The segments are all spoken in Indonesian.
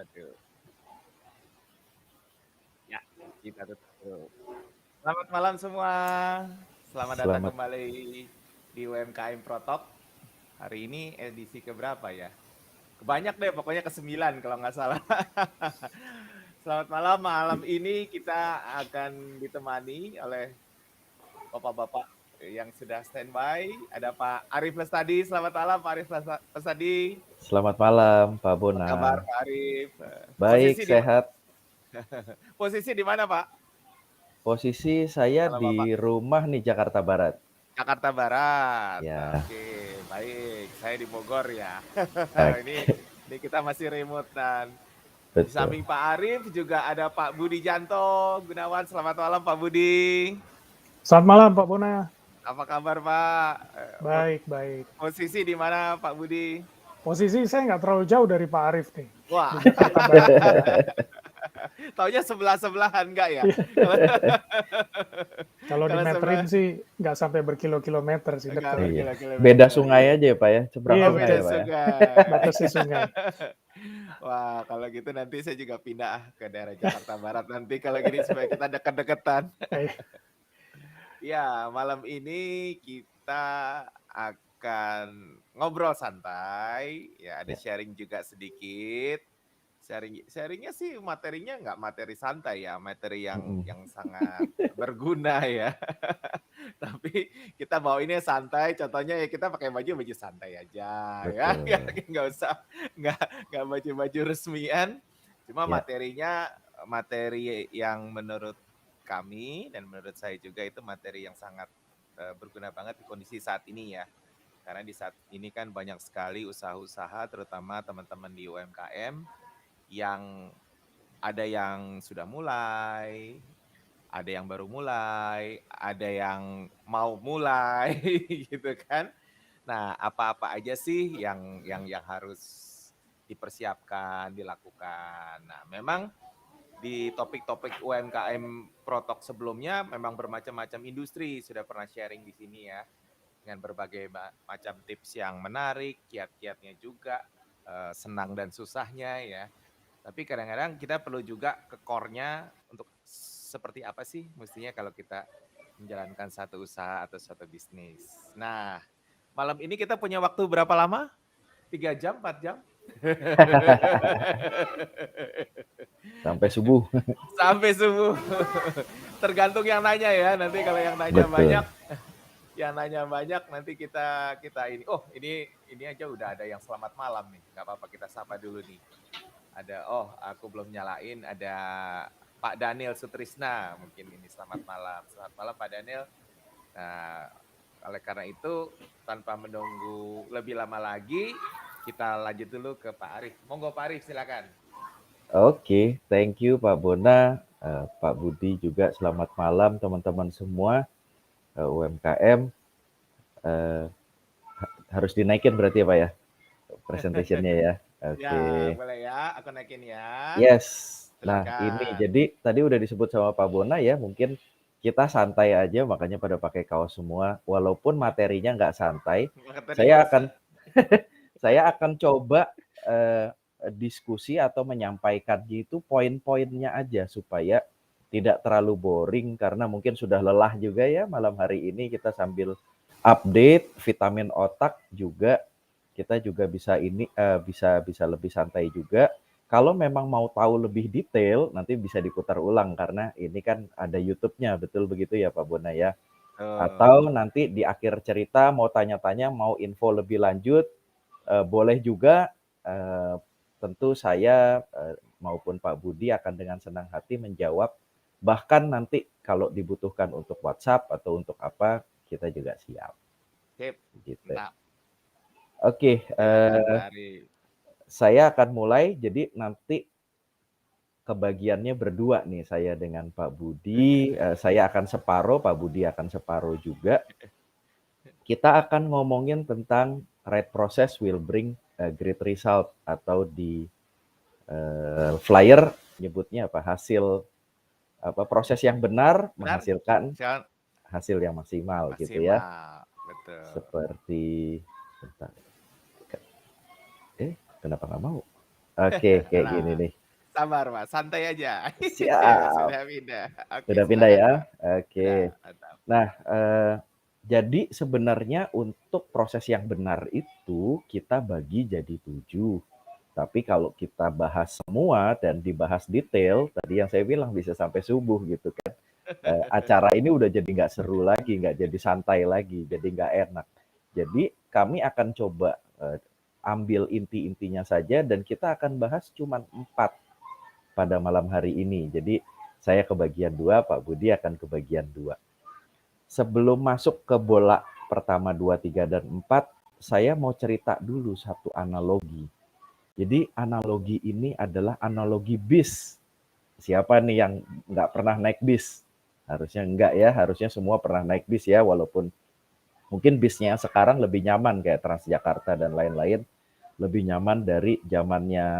Aduh, ya kita tutup dulu. Selamat malam semua. Selamat datang Selamat kembali di UMKM Protalk. Hari ini edisi keberapa ya? Kebanyak deh, pokoknya ke-9 kalau nggak salah. Selamat malam. Malam ini kita akan ditemani oleh bapak-bapak yang sudah standby. Ada Pak Arif Lestadi. Selamat malam Pak Arif Lestadi. Selamat malam, Pak Apa kabar Bona. Pak Arif? Baik, Posisi di sehat. posisi di mana Pak? Posisi saya Kalau di Bapak rumah nih, Jakarta Barat. Jakarta Barat. Ya, Oke, baik. Saya di Bogor ya. ini oke, ini kita masih remote dan di betul. samping Pak Arif juga ada Pak Budi Janto Gunawan. Selamat malam Pak Budi. Selamat malam Pak Bona. Apa kabar Pak? Baik, baik. Posisi di mana Pak Budi? Posisi saya nggak terlalu jauh dari Pak Arif nih. Wah, Di Jakarta Barat juga. taunya sebelah-sebelahan enggak ya? Iya. Kalau Kalau dimeterin sebelah sih nggak sampai berkilo-kilometer sih, enggak dekat. Iya. berkilo-kilometer Beda ya. sungai aja ya, Pak ya. Seberang Iya, Oh, sungai beda ya, Pak ya. sungai. Batasi sungai. Wah, kalau gitu nanti saya juga pindah ke daerah Jakarta Barat nanti kalau gini supaya kita dekat-dekatan. Eh, Ya, malam ini kita akan ngobrol santai, ya ada Ya. sharing juga sedikit. Sharingnya sih materinya nggak materi santai ya, materi Mm-mm. yang sangat berguna ya. Tapi kita bawa ini santai, contohnya ya kita pakai baju santai aja ya, Betul. nggak usah nggak baju resmian. Cuma Ya, materinya materi yang menurut kami dan menurut saya juga itu materi yang sangat berguna banget di kondisi saat ini ya. Karena di saat ini kan banyak sekali usaha-usaha terutama teman-teman di UMKM yang ada yang sudah mulai, ada yang baru mulai, ada yang mau mulai gitu kan. Nah, apa-apa aja sih yang harus dipersiapkan, dilakukan. Nah, memang di topik-topik UMKM Protok sebelumnya memang bermacam-macam industri sudah pernah sharing di sini ya dengan berbagai macam tips yang menarik, kiat-kiatnya juga senang dan susahnya ya. Tapi kadang-kadang kita perlu juga ke core-nya untuk seperti apa sih mestinya kalau kita menjalankan satu usaha atau satu bisnis. Nah, malam ini kita punya waktu berapa lama? 3 jam, 4 jam? sampai subuh. Sampai subuh. Tergantung yang nanya ya. Nanti kalau yang nanya Betul. banyak nanti kita ini. Oh, ini aja udah ada yang selamat malam nih. Nggak apa-apa kita sapa dulu nih. Ada aku belum nyalain, ada Pak Daniel Sutrisna mungkin ini selamat malam. Selamat malam Pak Daniel. Nah, oleh karena itu tanpa menunggu lebih lama lagi, kita lanjut dulu ke Pak Arif. Monggo Pak Arif silakan. Oke, thank you Pak Bona. Pak Budi juga selamat malam teman-teman semua. UMKM harus dinaikin berarti ya Pak ya, presentationnya ya. Ya, Oke. boleh ya, aku naikin ya. Yes. Nah, ini Silakan. jadi tadi udah disebut sama Pak Bona ya, mungkin kita santai aja makanya pada pakai kaos semua. Walaupun materinya nggak santai, saya Materinya akan saya akan coba diskusi atau menyampaikan gitu poin-poinnya aja supaya tidak terlalu boring karena mungkin sudah lelah juga ya malam hari ini kita sambil update vitamin otak juga kita juga bisa ini bisa lebih santai juga. Kalau memang mau tahu lebih detail nanti bisa diputar ulang karena ini kan ada YouTube-nya, betul begitu ya Pak Bona ya. Atau nanti di akhir cerita mau tanya-tanya, mau info lebih lanjut, boleh juga. Tentu saya maupun Pak Budi akan dengan senang hati menjawab. Bahkan nanti kalau dibutuhkan untuk WhatsApp atau untuk apa, kita juga siap. Sip, Gitu. mantap. Oke, Silakan Pak Arif. saya akan mulai. Jadi nanti kebagiannya berdua nih saya dengan Pak Budi. Saya akan separuh, Pak Budi akan separuh juga. Kita akan ngomongin tentang right process will bring a great result atau di flyer nyebutnya apa proses yang benar menghasilkan hasil yang maksimal gitu ya. Betul. Seperti bentar. Kenapa nggak mau? Oke, kayak gini Nah, nih. sabar Mas, santai aja. Siap. Sudah pindah. Oke, Udah pindah silakan ya? Mas. Oke. Sudah, mantap. Nah, jadi sebenarnya untuk proses yang benar itu kita bagi jadi 7. Tapi kalau kita bahas semua dan dibahas detail, tadi yang saya bilang bisa sampai subuh gitu kan. Acara ini udah jadi nggak seru lagi, nggak jadi santai lagi, jadi nggak enak. Jadi kami akan coba ambil inti-intinya saja dan kita akan bahas cuma 4 pada malam hari ini. Jadi saya kebagian 2, Pak Budi akan kebagian 2. Sebelum masuk ke bola pertama 2, 3, dan 4, saya mau cerita dulu satu analogi. Jadi analogi ini adalah analogi bis. Siapa nih yang nggak pernah naik bis? Harusnya enggak ya, harusnya semua pernah naik bis ya, walaupun mungkin bisnya sekarang lebih nyaman kayak Transjakarta dan lain-lain, lebih nyaman dari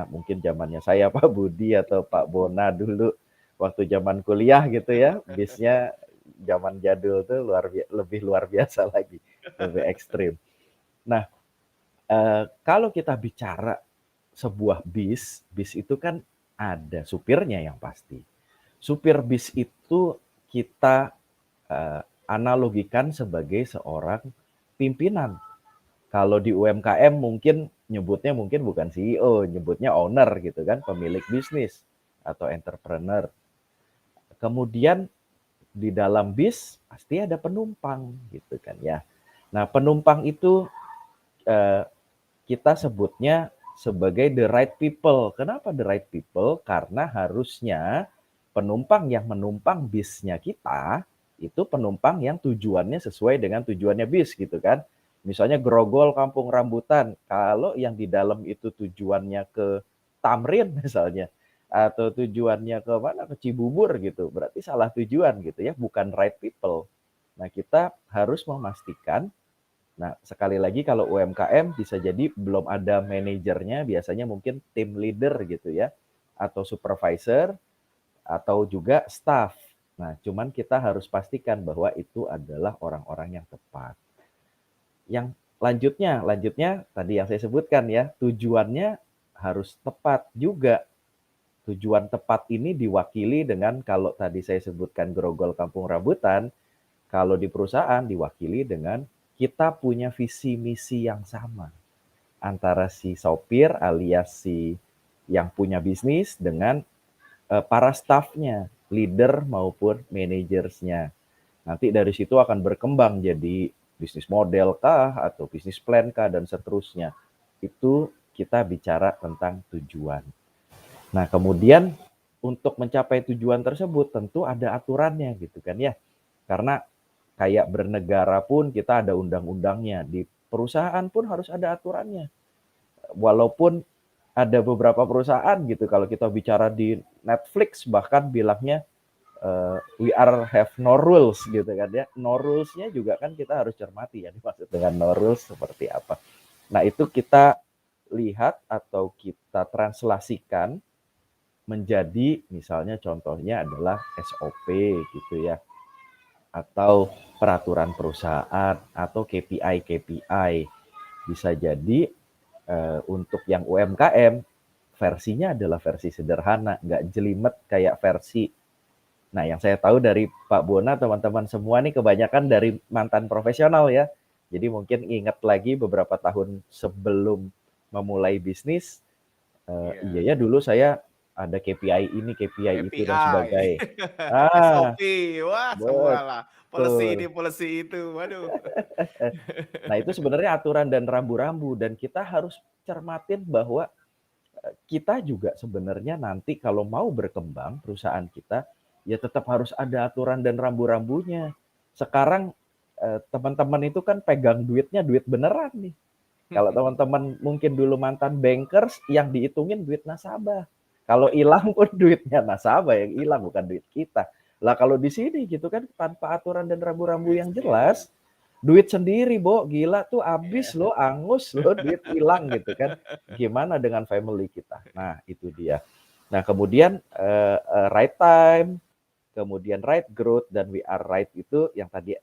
mungkin zamannya saya Pak Budi atau Pak Bona dulu waktu zaman kuliah gitu ya, bisnya zaman jadul tuh lebih luar biasa lagi, lebih ekstrim. Nah, kalau kita bicara sebuah bis itu kan ada supirnya yang pasti. Supir bis itu kita analogikan sebagai seorang pimpinan. Kalau di UMKM mungkin nyebutnya bukan CEO, nyebutnya owner gitu kan, pemilik bisnis atau entrepreneur. Kemudian di dalam bis pasti ada penumpang gitu kan ya. Nah, penumpang itu kita sebutnya sebagai the right people. Kenapa the right people? Karena harusnya penumpang yang menumpang bisnya kita itu penumpang yang tujuannya sesuai dengan tujuannya bis gitu kan. Misalnya Grogol Kampung Rambutan, kalau yang di dalam itu tujuannya ke Tamrin misalnya, atau tujuannya ke mana, ke Cibubur gitu, berarti salah tujuan gitu ya, bukan right people. Nah, kita harus memastikan. Nah, sekali lagi kalau UMKM bisa jadi belum ada manajernya, biasanya mungkin tim leader gitu ya, atau supervisor, atau juga staff. Nah, cuman kita harus pastikan bahwa itu adalah orang-orang yang tepat. Yang lanjutnya tadi yang saya sebutkan ya, tujuannya harus tepat juga. Tujuan tepat ini diwakili dengan, kalau tadi saya sebutkan Grogol Kampung Rambutan, kalau di perusahaan diwakili dengan kita punya visi misi yang sama antara si sopir alias si yang punya bisnis dengan para staffnya, leader maupun manajersnya. Nanti dari situ akan berkembang jadi bisnis model kah atau bisnis plan kah dan seterusnya. Itu kita bicara tentang tujuan. Nah, kemudian untuk mencapai tujuan tersebut tentu ada aturannya gitu kan ya. Karena kayak bernegara pun kita ada undang-undangnya, di perusahaan pun harus ada aturannya. Walaupun ada beberapa perusahaan gitu, kalau kita bicara di Netflix bahkan bilangnya we are have no rules gitu kan ya. No rules-nya juga kan kita harus cermati ya, dimaksud dengan no rules seperti apa. Nah, itu kita lihat atau kita translasikan menjadi misalnya contohnya adalah SOP gitu ya, atau peraturan perusahaan atau KPI. Bisa jadi untuk yang UMKM versinya adalah versi sederhana, nggak jelimet kayak versi. Nah, yang saya tahu dari Pak Bona, teman-teman semua nih kebanyakan dari mantan profesional ya. Jadi mungkin ingat lagi beberapa tahun sebelum memulai bisnis, Iya. iya ya dulu saya ada KPI ini, KPI itu dan KPI, sebagainya. Ah, SOP, wah semualah. Policy ini, betul. policy itu, waduh. Nah, itu sebenarnya aturan dan rambu-rambu dan kita harus cermatin bahwa kita juga sebenarnya nanti kalau mau berkembang perusahaan kita, ya tetap harus ada aturan dan rambu-rambunya. Sekarang teman-teman itu kan pegang duitnya duit beneran nih. Kalau teman-teman mungkin dulu mantan bankers, yang dihitungin duit nasabah. Kalau hilang pun duitnya nasabah yang hilang, bukan duit kita. Lah kalau di sini gitu kan tanpa aturan dan rambu-rambu Duit yang sendiri. jelas, duit sendiri, Bo. Gila tuh habis Iya. loh, angus loh, duit hilang gitu kan. Gimana dengan family kita? Nah, itu dia. Nah, kemudian right time, kemudian right growth, dan we are right itu yang tadi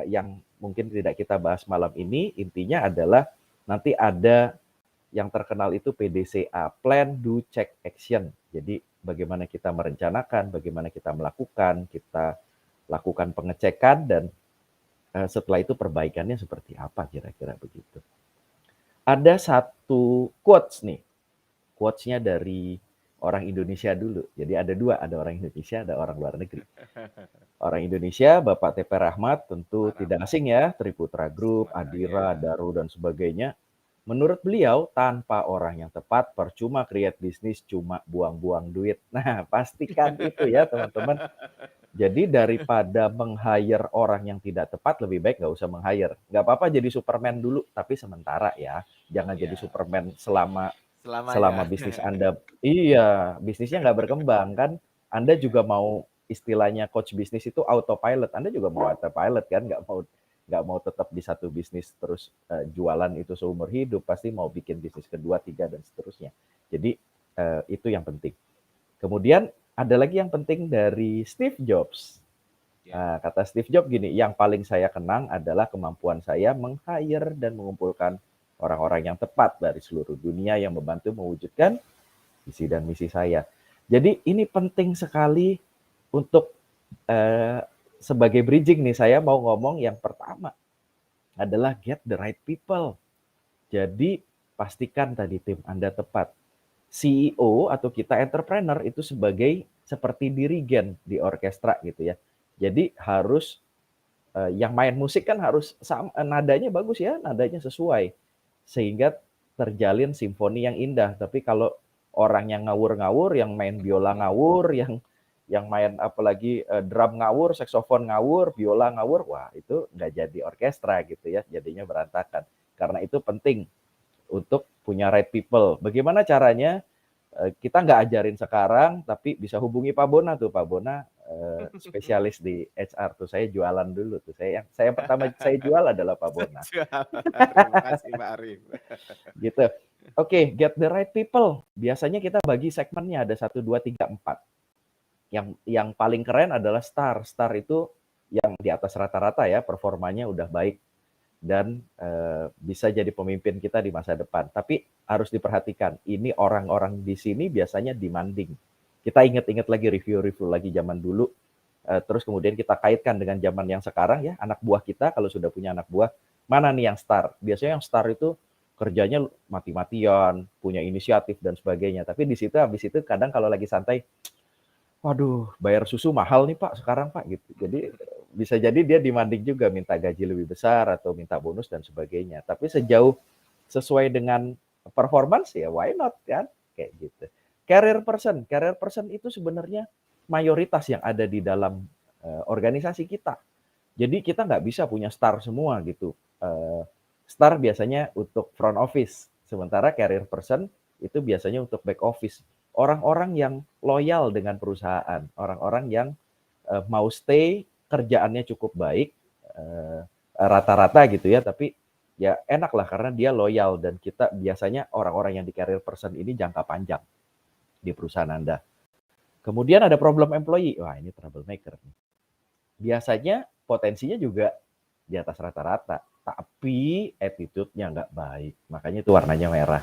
yang mungkin tidak kita bahas malam ini, intinya adalah nanti ada yang terkenal itu PDCA, Plan, Do, Check, Action. Jadi bagaimana kita merencanakan, bagaimana kita melakukan, kita lakukan pengecekan, dan setelah itu perbaikannya seperti apa, kira-kira begitu. Ada satu quotes nih, quotes-nya dari orang Indonesia dulu. Jadi ada dua, ada orang Indonesia, ada orang luar negeri. Orang Indonesia, Bapak TP Rahmat, tentu Pak tidak Rahmat, asing ya, Triputra Group, semuanya Adira, ya. Daru, dan sebagainya. Menurut beliau, tanpa orang yang tepat, percuma create bisnis, cuma buang-buang duit. Nah, pastikan itu ya teman-teman. Jadi daripada meng-hire orang yang tidak tepat, lebih baik nggak usah meng-hire. Nggak apa-apa jadi Superman dulu, tapi sementara ya. Jangan jadi Ya, Superman selama selamanya. bisnis Anda, iya, bisnisnya nggak berkembang kan. Anda Iya, juga mau istilahnya coach bisnis itu autopilot. Anda juga mau autopilot kan, nggak mau tetap di satu bisnis terus jualan itu seumur hidup. Pasti mau bikin bisnis kedua, tiga, dan seterusnya. Jadi itu yang penting. Kemudian ada lagi yang penting dari Steve Jobs. ya. Kata Steve Jobs gini, yang paling saya kenang adalah kemampuan saya meng-hire dan mengumpulkan orang-orang yang tepat dari seluruh dunia yang membantu mewujudkan visi dan misi saya. Jadi ini penting sekali untuk sebagai bridging nih, saya mau ngomong yang pertama adalah get the right people. Jadi pastikan tadi tim Anda tepat. CEO atau kita entrepreneur itu seperti dirigen di orkestra gitu ya. Jadi harus yang main musik kan harus nadanya bagus ya, nadanya sesuai sehingga terjalin simfoni yang indah. Tapi kalau orang yang ngawur-ngawur, yang main biola ngawur, yang main apalagi drum ngawur, saksofon ngawur, biola ngawur, wah itu nggak jadi orkestra gitu ya, jadinya berantakan. Karena itu penting untuk punya right people. Bagaimana caranya? Kita nggak ajarin sekarang, tapi bisa hubungi Pak Bona tuh. Pak Bona spesialis di HR tuh. Saya jualan dulu tuh. Saya pertama saya jual adalah Pak Bona. Terima kasih Pak Arif. Gitu. Oke, get the right people. Biasanya kita bagi segmennya ada 1, 2, 3, 4. Yang paling keren adalah star. Star itu yang di atas rata-rata ya, performanya udah baik dan bisa jadi pemimpin kita di masa depan. Tapi harus diperhatikan, ini orang-orang di sini biasanya demanding. Kita ingat-ingat lagi review-review lagi zaman dulu, terus kemudian kita kaitkan dengan zaman yang sekarang ya, anak buah kita kalau sudah punya anak buah, mana nih yang star? Biasanya yang star itu kerjanya mati-matian, punya inisiatif dan sebagainya. Tapi di situ habis itu kadang kalau lagi santai, waduh, bayar susu mahal nih Pak sekarang Pak gitu. Jadi bisa jadi dia demanding juga minta gaji lebih besar atau minta bonus dan sebagainya. Tapi sejauh sesuai dengan performance ya why not kan? Kayak gitu. Career person itu sebenarnya mayoritas yang ada di dalam organisasi kita. Jadi kita nggak bisa punya star semua gitu. Star biasanya untuk front office, sementara career person itu biasanya untuk back office. Orang-orang yang loyal dengan perusahaan, orang-orang yang mau stay, kerjaannya cukup baik, rata-rata gitu ya, tapi ya enak lah karena dia loyal dan kita biasanya orang-orang yang di career person ini jangka panjang di perusahaan Anda. Kemudian ada problem employee, wah ini troublemaker. Biasanya potensinya juga di atas rata-rata, tapi attitude-nya nggak baik, makanya itu warnanya merah.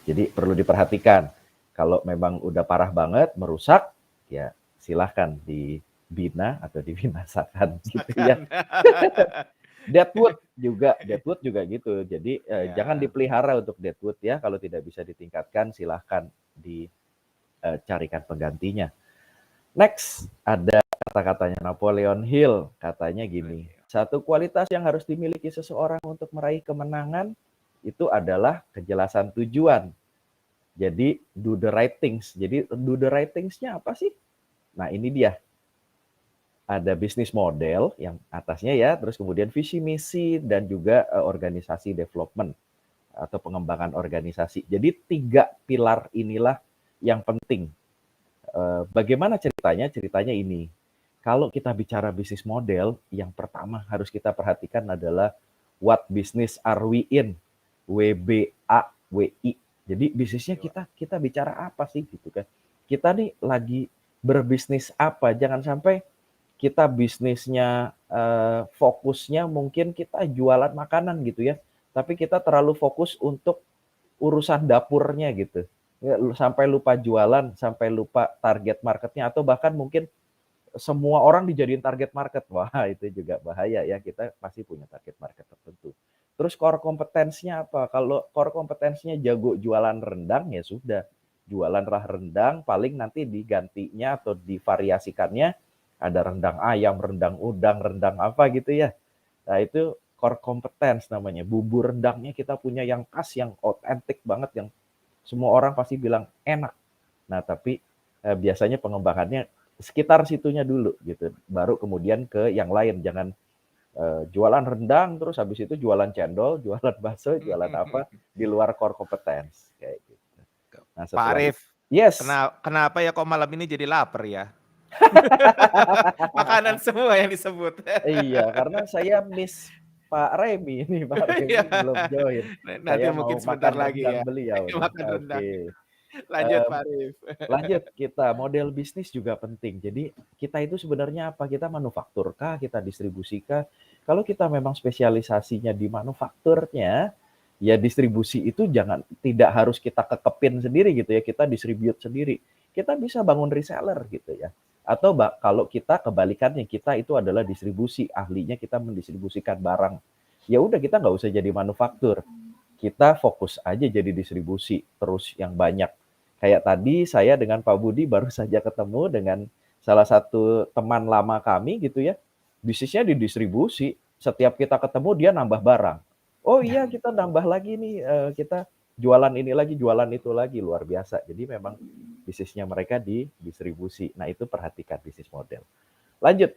Jadi perlu diperhatikan, kalau memang udah parah banget, merusak, ya silahkan dibina atau dibinasakan gitu ya. Deadwood juga gitu. Jadi jangan Ya. dipelihara untuk deadwood ya. Kalau tidak bisa ditingkatkan, silahkan dicarikan penggantinya. Next, ada kata-katanya Napoleon Hill. Katanya gini, satu kualitas yang harus dimiliki seseorang untuk meraih kemenangan itu adalah kejelasan tujuan. Jadi do the right things. Jadi do the right things-nya apa sih? Nah ini dia. Ada bisnis model yang atasnya ya, terus kemudian visi misi dan juga organisasi development atau pengembangan organisasi. Jadi 3 pilar inilah yang penting. Bagaimana ceritanya? Ceritanya ini. Kalau kita bicara bisnis model, yang pertama harus kita perhatikan adalah what business are we in? WBAWI. Jadi bisnisnya kita bicara apa sih gitu kan? Kita nih lagi berbisnis apa? Jangan sampai kita bisnisnya fokusnya mungkin kita jualan makanan gitu ya, tapi kita terlalu fokus untuk urusan dapurnya gitu. Ya, sampai lupa jualan, sampai lupa target marketnya, atau bahkan mungkin semua orang dijadiin target market. Wah, itu juga bahaya ya, kita pasti punya target market tertentu. Terus core kompetensinya apa? Kalau core kompetensinya jago jualan rendang, ya sudah. Jualan rendang, paling nanti digantinya atau divariasikannya ada rendang ayam, rendang udang, rendang apa gitu ya. Nah, itu core competence namanya. Bumbu rendangnya kita punya yang khas, yang otentik banget, yang semua orang pasti bilang enak. Nah, tapi biasanya pengembangannya sekitar situnya dulu gitu. Baru kemudian ke yang lain. Jangan jualan rendang terus habis itu jualan cendol, jualan bakso, jualan apa di luar core competence kayak gitu. Nah, Pak setelah Arif, yes. kenapa ya kok malam ini jadi lapar ya? Makanan semua yang disebut. Iya, karena saya miss Pak Remi nih, Pak Iya. Remi belum join. Nanti Saya mau mungkin sebentar makan lagi rendang ya. beliau nih. Makan rendang. Oke. Lanjut Pak Arif. Lanjut kita, model bisnis juga penting. Jadi kita itu sebenarnya apa? Kita manufaktur kah? Kita distribusi kah? Kalau kita memang spesialisasinya di manufakturnya, ya distribusi itu tidak harus kita kekepin sendiri gitu ya, kita distribute sendiri. Kita bisa bangun reseller gitu ya. Atau kalau kita kebalikannya, kita itu adalah distribusi, ahlinya kita mendistribusikan barang. Ya udah, kita nggak usah jadi manufaktur. Kita fokus aja jadi distribusi terus yang banyak. Kayak tadi saya dengan Pak Budi baru saja ketemu dengan salah satu teman lama kami gitu ya. Bisnisnya di distribusi. Setiap kita ketemu dia nambah barang. Oh iya, kita nambah lagi nih, kita jualan ini lagi, jualan itu lagi, luar biasa. Jadi memang bisnisnya mereka di distribusi. Nah, itu perhatikan bisnis model. Lanjut,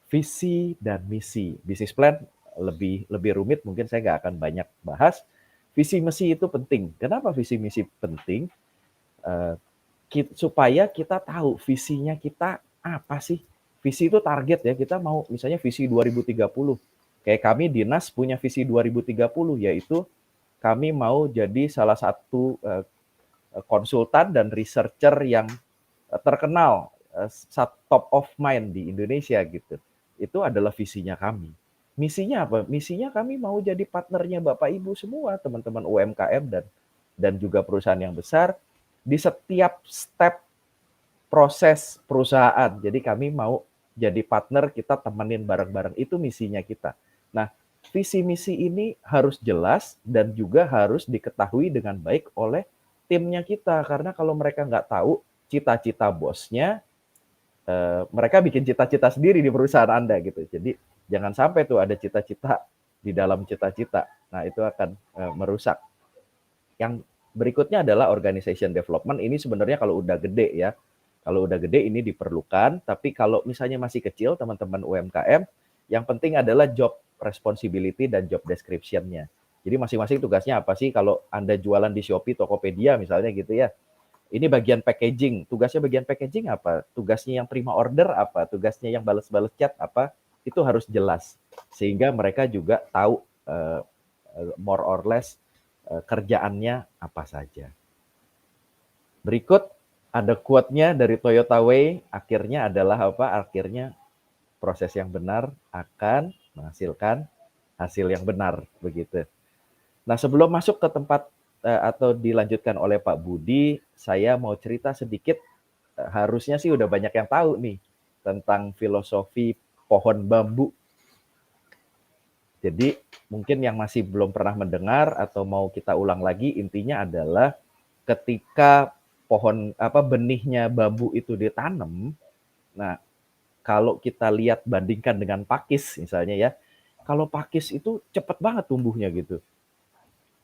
visi dan misi. Bisnis plan lebih rumit, mungkin saya nggak akan banyak bahas. Visi misi itu penting. Kenapa visi misi penting? Supaya kita tahu visinya kita apa sih. Visi itu target ya, kita mau misalnya visi 2030. Kayak kami dinas punya visi 2030, yaitu kami mau jadi salah satu konsultan dan researcher yang terkenal, top of mind di Indonesia gitu. Itu adalah visinya kami. Misinya apa? Misinya kami mau jadi partnernya Bapak Ibu semua, teman-teman UMKM dan juga perusahaan yang besar di setiap step proses perusahaan. Jadi kami mau jadi partner, kita temenin bareng-bareng. Itu misinya kita. Nah, visi misi ini harus jelas dan juga harus diketahui dengan baik oleh timnya kita. Karena kalau mereka nggak tahu cita-cita bosnya, mereka bikin cita-cita sendiri di perusahaan Anda gitu. Jadi jangan sampai tuh ada cita-cita di dalam cita-cita. Nah, itu akan merusak. Yang berikutnya adalah organization development. Ini sebenarnya kalau udah gede ya. Kalau udah gede ini diperlukan, tapi kalau misalnya masih kecil teman-teman UMKM, yang penting adalah job responsibility dan job description-nya. Jadi masing-masing tugasnya apa sih? Kalau Anda jualan di Shopee, Tokopedia misalnya gitu ya. Ini bagian packaging. Tugasnya bagian packaging apa? Tugasnya yang terima order apa? Tugasnya yang balas-balas chat apa? Itu harus jelas. Sehingga mereka juga tahu more or less kerjaannya apa saja. Berikut ada quote-nya dari Toyota Way, akhirnya adalah apa? Akhirnya proses yang benar akan menghasilkan hasil yang benar, begitu. Nah, sebelum masuk ke tempat atau dilanjutkan oleh Pak Budi, saya mau cerita sedikit, harusnya sih udah banyak yang tahu nih tentang filosofi pohon bambu. Jadi mungkin yang masih belum pernah mendengar atau mau kita ulang lagi, intinya adalah ketika benihnya bambu itu ditanam, nah kalau kita lihat bandingkan dengan pakis misalnya ya, kalau pakis itu cepat banget tumbuhnya gitu.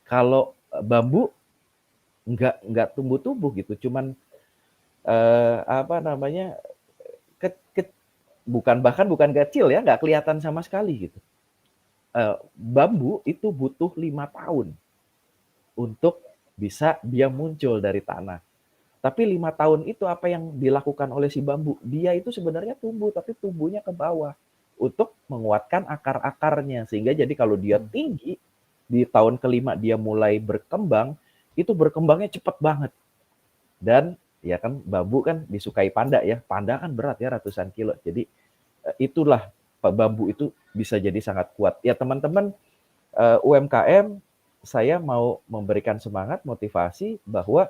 Kalau bambu nggak tumbuh-tumbuh gitu, cuman bukan kecil ya, nggak kelihatan sama sekali gitu. Bambu itu butuh 5 tahun untuk bisa dia muncul dari tanah. Tapi 5 tahun itu apa yang dilakukan oleh si bambu? Dia itu sebenarnya tumbuh, tapi tumbuhnya ke bawah untuk menguatkan akar-akarnya. Sehingga jadi kalau dia tinggi, di tahun ke-5 dia mulai berkembang, itu berkembangnya cepat banget. Dan ya kan bambu kan disukai panda ya. Panda kan berat ya, ratusan kilo. Jadi itulah bambu itu bisa jadi sangat kuat. Ya teman-teman UMKM, saya mau memberikan semangat, motivasi bahwa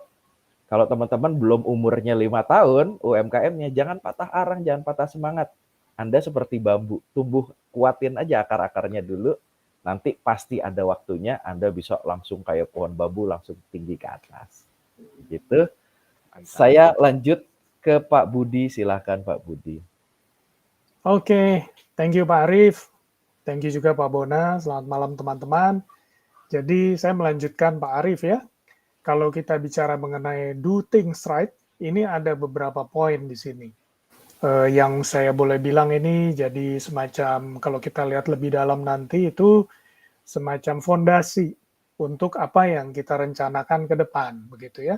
kalau teman-teman belum umurnya 5 tahun, UMKM-nya jangan patah arang, jangan patah semangat. Anda seperti bambu, tumbuh kuatin aja akar-akarnya dulu, nanti pasti ada waktunya Anda bisa langsung kayak pohon bambu, langsung tinggi ke atas. Gitu. Mantap. Saya lanjut ke Pak Budi, silahkan Pak Budi. Oke, thank you Pak Arif. Thank you juga Pak Bona. Selamat malam teman-teman. Jadi saya melanjutkan Pak Arif ya. Kalau kita bicara mengenai do things right, ini ada beberapa poin di sini. Yang saya boleh bilang ini jadi semacam, kalau kita lihat lebih dalam nanti, itu semacam fondasi untuk apa yang kita rencanakan ke depan, begitu ya.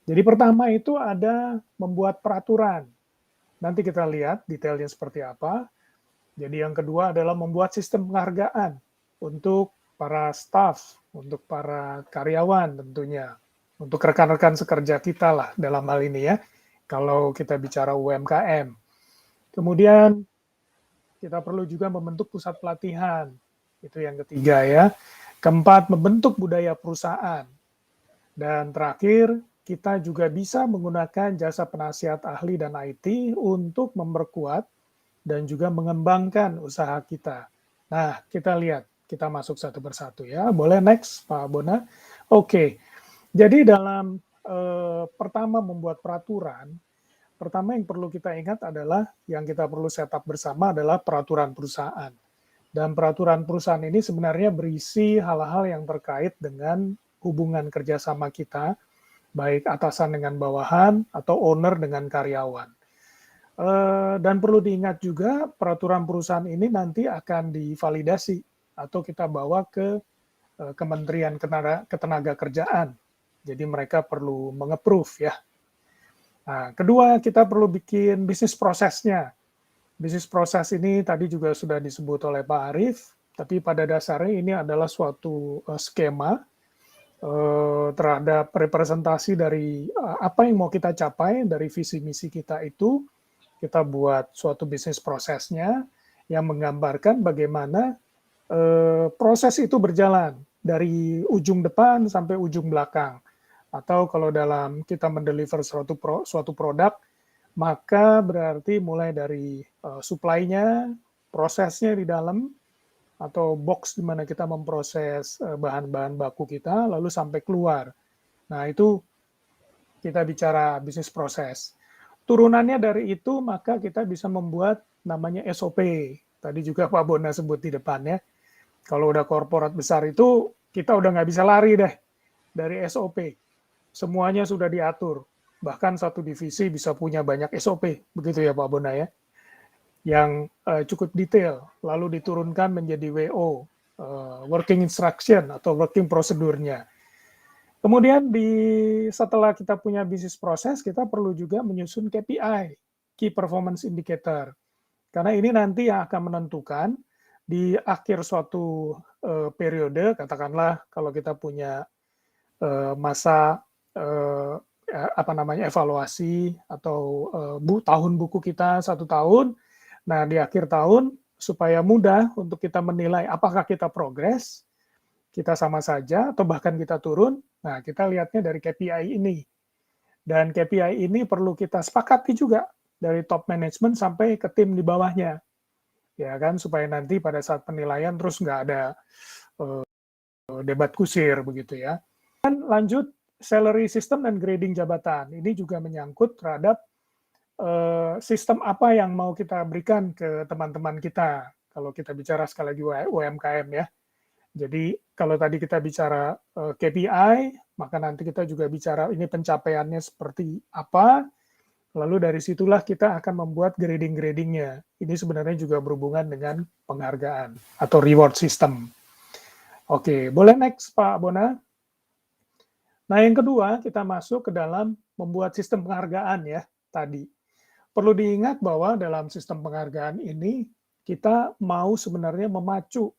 Jadi pertama itu ada membuat peraturan. Nanti kita lihat detailnya seperti apa. Jadi yang kedua adalah membuat sistem penghargaan untuk para staff, untuk para karyawan tentunya, untuk rekan-rekan sekerja kita lah dalam hal ini ya, kalau kita bicara UMKM. Kemudian kita perlu juga membentuk pusat pelatihan, itu yang ketiga ya. Keempat, membentuk budaya perusahaan. Dan terakhir, kita juga bisa menggunakan jasa penasihat ahli dan IT untuk memperkuat dan juga mengembangkan usaha kita. Nah, kita lihat, kita masuk satu persatu ya. Boleh next, Pak Bona? Oke, jadi dalam pertama membuat peraturan, pertama yang perlu kita ingat adalah yang kita perlu setup bersama adalah peraturan perusahaan. Dan peraturan perusahaan ini sebenarnya berisi hal-hal yang terkait dengan hubungan kerjasama kita, baik atasan dengan bawahan atau owner dengan karyawan. Dan perlu diingat juga peraturan perusahaan ini nanti akan divalidasi atau kita bawa ke Kementerian Ketenagakerjaan. Jadi mereka perlu meng-approve ya. Nah, kedua kita perlu bikin bisnis prosesnya. Bisnis proses ini tadi juga sudah disebut oleh Pak Arif, tapi pada dasarnya ini adalah suatu skema terhadap representasi dari apa yang mau kita capai dari visi misi kita itu. Kita buat suatu bisnis prosesnya yang menggambarkan bagaimana proses itu berjalan dari ujung depan sampai ujung belakang. Atau kalau dalam kita mendeliver suatu produk, maka berarti mulai dari supply-nya, prosesnya di dalam, atau box di mana kita memproses bahan-bahan baku kita, lalu sampai keluar. Nah, itu kita bicara bisnis proses. Turunannya dari itu, maka kita bisa membuat namanya SOP. Tadi juga Pak Bona sebut di depan ya. Kalau udah korporat besar itu, kita udah nggak bisa lari deh dari SOP. Semuanya sudah diatur. Bahkan satu divisi bisa punya banyak SOP. Begitu ya Pak Bona ya. Yang cukup detail. Lalu diturunkan menjadi WO, Working Instruction atau Working Procedure-nya. Kemudian setelah kita punya bisnis proses, kita perlu juga menyusun KPI, Key Performance Indicator. Karena ini nanti yang akan menentukan di akhir suatu periode, katakanlah kalau kita punya masa evaluasi atau tahun buku kita 1 tahun, nah di akhir tahun supaya mudah untuk kita menilai apakah kita progres, kita sama saja, atau bahkan kita turun, nah kita lihatnya dari KPI ini. Dan KPI ini perlu kita sepakati juga dari top management sampai ke tim di bawahnya. Ya kan, supaya nanti pada saat penilaian terus nggak ada debat kusir begitu ya. Dan lanjut, salary system dan grading jabatan. Ini juga menyangkut terhadap sistem apa yang mau kita berikan ke teman-teman kita. Kalau kita bicara sekali lagi UMKM ya. Jadi kalau tadi kita bicara KPI, maka nanti kita juga bicara ini pencapaiannya seperti apa, lalu dari situlah kita akan membuat grading-gradingnya. Ini sebenarnya juga berhubungan dengan penghargaan atau reward system. Oke, boleh next Pak Bona? Nah yang kedua, kita masuk ke dalam membuat sistem penghargaan ya tadi. Perlu diingat bahwa dalam sistem penghargaan ini, kita mau sebenarnya memacu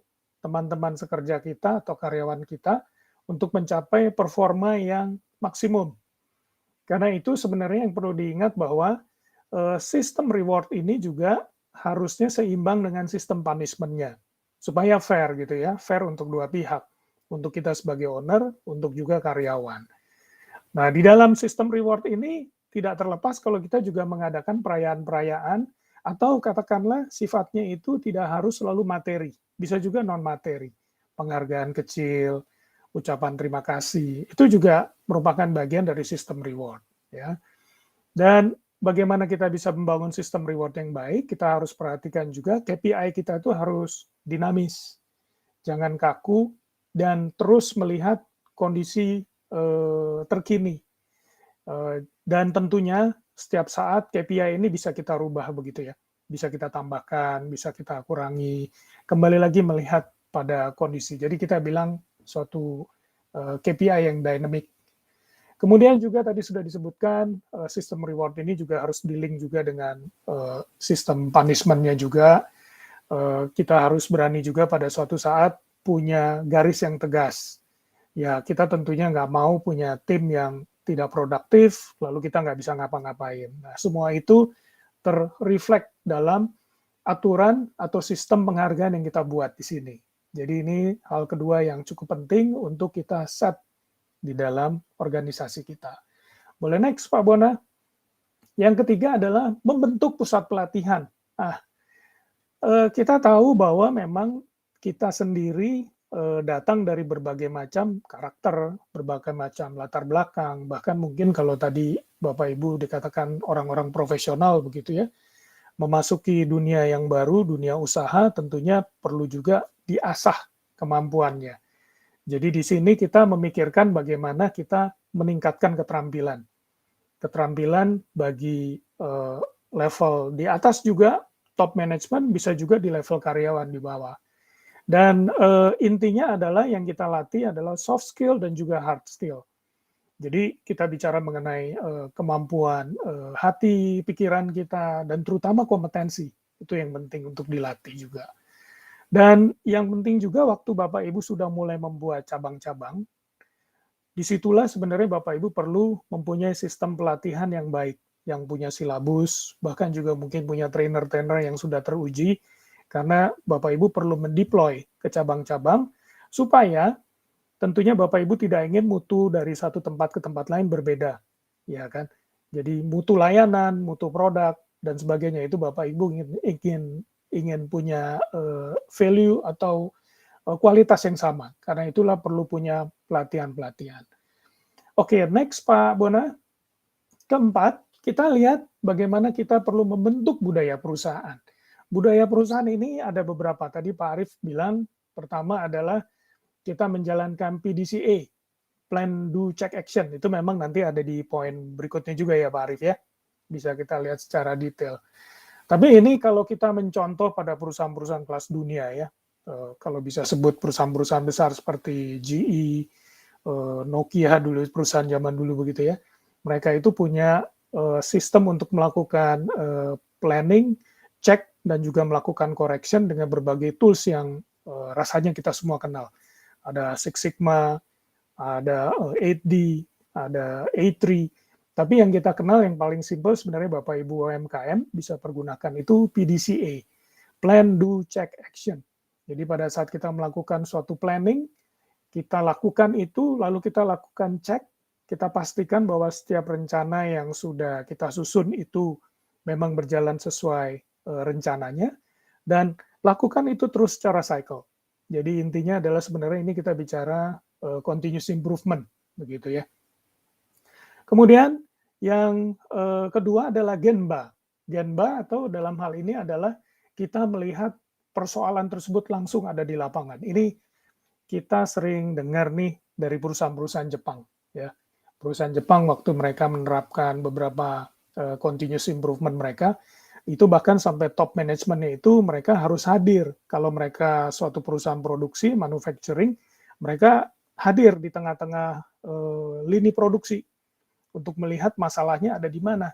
teman-teman sekerja kita atau karyawan kita untuk mencapai performa yang maksimum. Karena itu sebenarnya yang perlu diingat bahwa sistem reward ini juga harusnya seimbang dengan sistem punishment-nya. Supaya fair gitu ya, fair untuk dua pihak. untuk kita sebagai owner, untuk juga karyawan. Nah, di dalam sistem reward ini tidak terlepas kalau kita juga mengadakan perayaan-perayaan atau katakanlah sifatnya itu tidak harus selalu materi, bisa juga non-materi. Penghargaan kecil, ucapan terima kasih, itu juga merupakan bagian dari sistem reward. Ya. Dan bagaimana kita bisa membangun sistem reward yang baik, kita harus perhatikan juga KPI kita itu harus dinamis. Jangan kaku dan terus melihat kondisi terkini. Dan tentunya setiap saat KPI ini bisa kita rubah begitu ya. Bisa kita tambahkan, bisa kita kurangi. Kembali lagi melihat pada kondisi. Jadi kita bilang suatu KPI yang dynamic. Kemudian juga tadi sudah disebutkan sistem reward ini juga harus di-link juga dengan sistem punishment-nya juga. Kita harus berani juga pada suatu saat punya garis yang tegas. Ya, kita tentunya nggak mau punya tim yang tidak produktif, lalu kita nggak bisa ngapa-ngapain. Nah, semua itu terreflect dalam aturan atau sistem penghargaan yang kita buat di sini. Jadi ini hal kedua yang cukup penting untuk kita set di dalam organisasi kita. Boleh next, Pak Bona? Yang ketiga adalah membentuk pusat pelatihan. Nah, kita tahu bahwa memang kita sendiri datang dari berbagai macam karakter, berbagai macam latar belakang, bahkan mungkin kalau tadi Bapak Ibu dikatakan orang-orang profesional begitu ya, memasuki dunia yang baru, dunia usaha, tentunya perlu juga diasah kemampuannya. Jadi di sini kita memikirkan bagaimana kita meningkatkan keterampilan. Keterampilan bagi level di atas juga, top management, bisa juga di level karyawan di bawah. Dan intinya adalah yang kita latih adalah soft skill dan juga hard skill. Jadi kita bicara mengenai kemampuan hati, pikiran kita, dan terutama kompetensi. Itu yang penting untuk dilatih juga. Dan yang penting juga waktu Bapak Ibu sudah mulai membuat cabang-cabang, disitulah sebenarnya Bapak Ibu perlu mempunyai sistem pelatihan yang baik, yang punya silabus, bahkan juga mungkin punya trainer-trainer yang sudah teruji, karena Bapak Ibu perlu mendeploy ke cabang-cabang, supaya tentunya Bapak Ibu tidak ingin mutu dari satu tempat ke tempat lain berbeda, ya kan? Jadi mutu layanan, mutu produk, dan sebagainya itu Bapak Ibu ingin punya value atau kualitas yang sama. Karena itulah perlu punya pelatihan-pelatihan. Oke, next Pak Bona. Keempat, kita lihat bagaimana kita perlu membentuk budaya perusahaan. Budaya perusahaan ini ada beberapa. Tadi Pak Arief bilang, pertama adalah kita menjalankan PDCA, Plan, Do, Check, Action. Itu memang nanti ada di poin berikutnya juga ya Pak Arief ya. Bisa kita lihat secara detail. Tapi ini kalau kita mencontoh pada perusahaan-perusahaan kelas dunia ya, kalau bisa sebut perusahaan-perusahaan besar seperti GE, Nokia dulu, perusahaan zaman dulu begitu ya, mereka itu punya sistem untuk melakukan planning, cek, dan juga melakukan correction dengan berbagai tools yang rasanya kita semua kenal. Ada Six Sigma, ada 8D, ada A3, tapi yang kita kenal yang paling simpel sebenarnya Bapak Ibu UMKM bisa pergunakan itu PDCA, Plan, Do, Check, Action. Jadi pada saat kita melakukan suatu planning, kita lakukan itu, lalu kita lakukan cek, kita pastikan bahwa setiap rencana yang sudah kita susun itu memang berjalan sesuai rencananya, dan lakukan itu terus secara cycle. Jadi intinya adalah sebenarnya ini kita bicara continuous improvement, begitu ya. Kemudian yang kedua adalah Genba. Genba atau dalam hal ini adalah kita melihat persoalan tersebut langsung ada di lapangan. Ini kita sering dengar nih dari perusahaan-perusahaan Jepang, ya. Perusahaan Jepang waktu mereka menerapkan beberapa continuous improvement mereka, itu bahkan sampai top manajemennya itu mereka harus hadir. Kalau mereka suatu perusahaan produksi, manufacturing, mereka hadir di tengah-tengah lini produksi untuk melihat masalahnya ada di mana.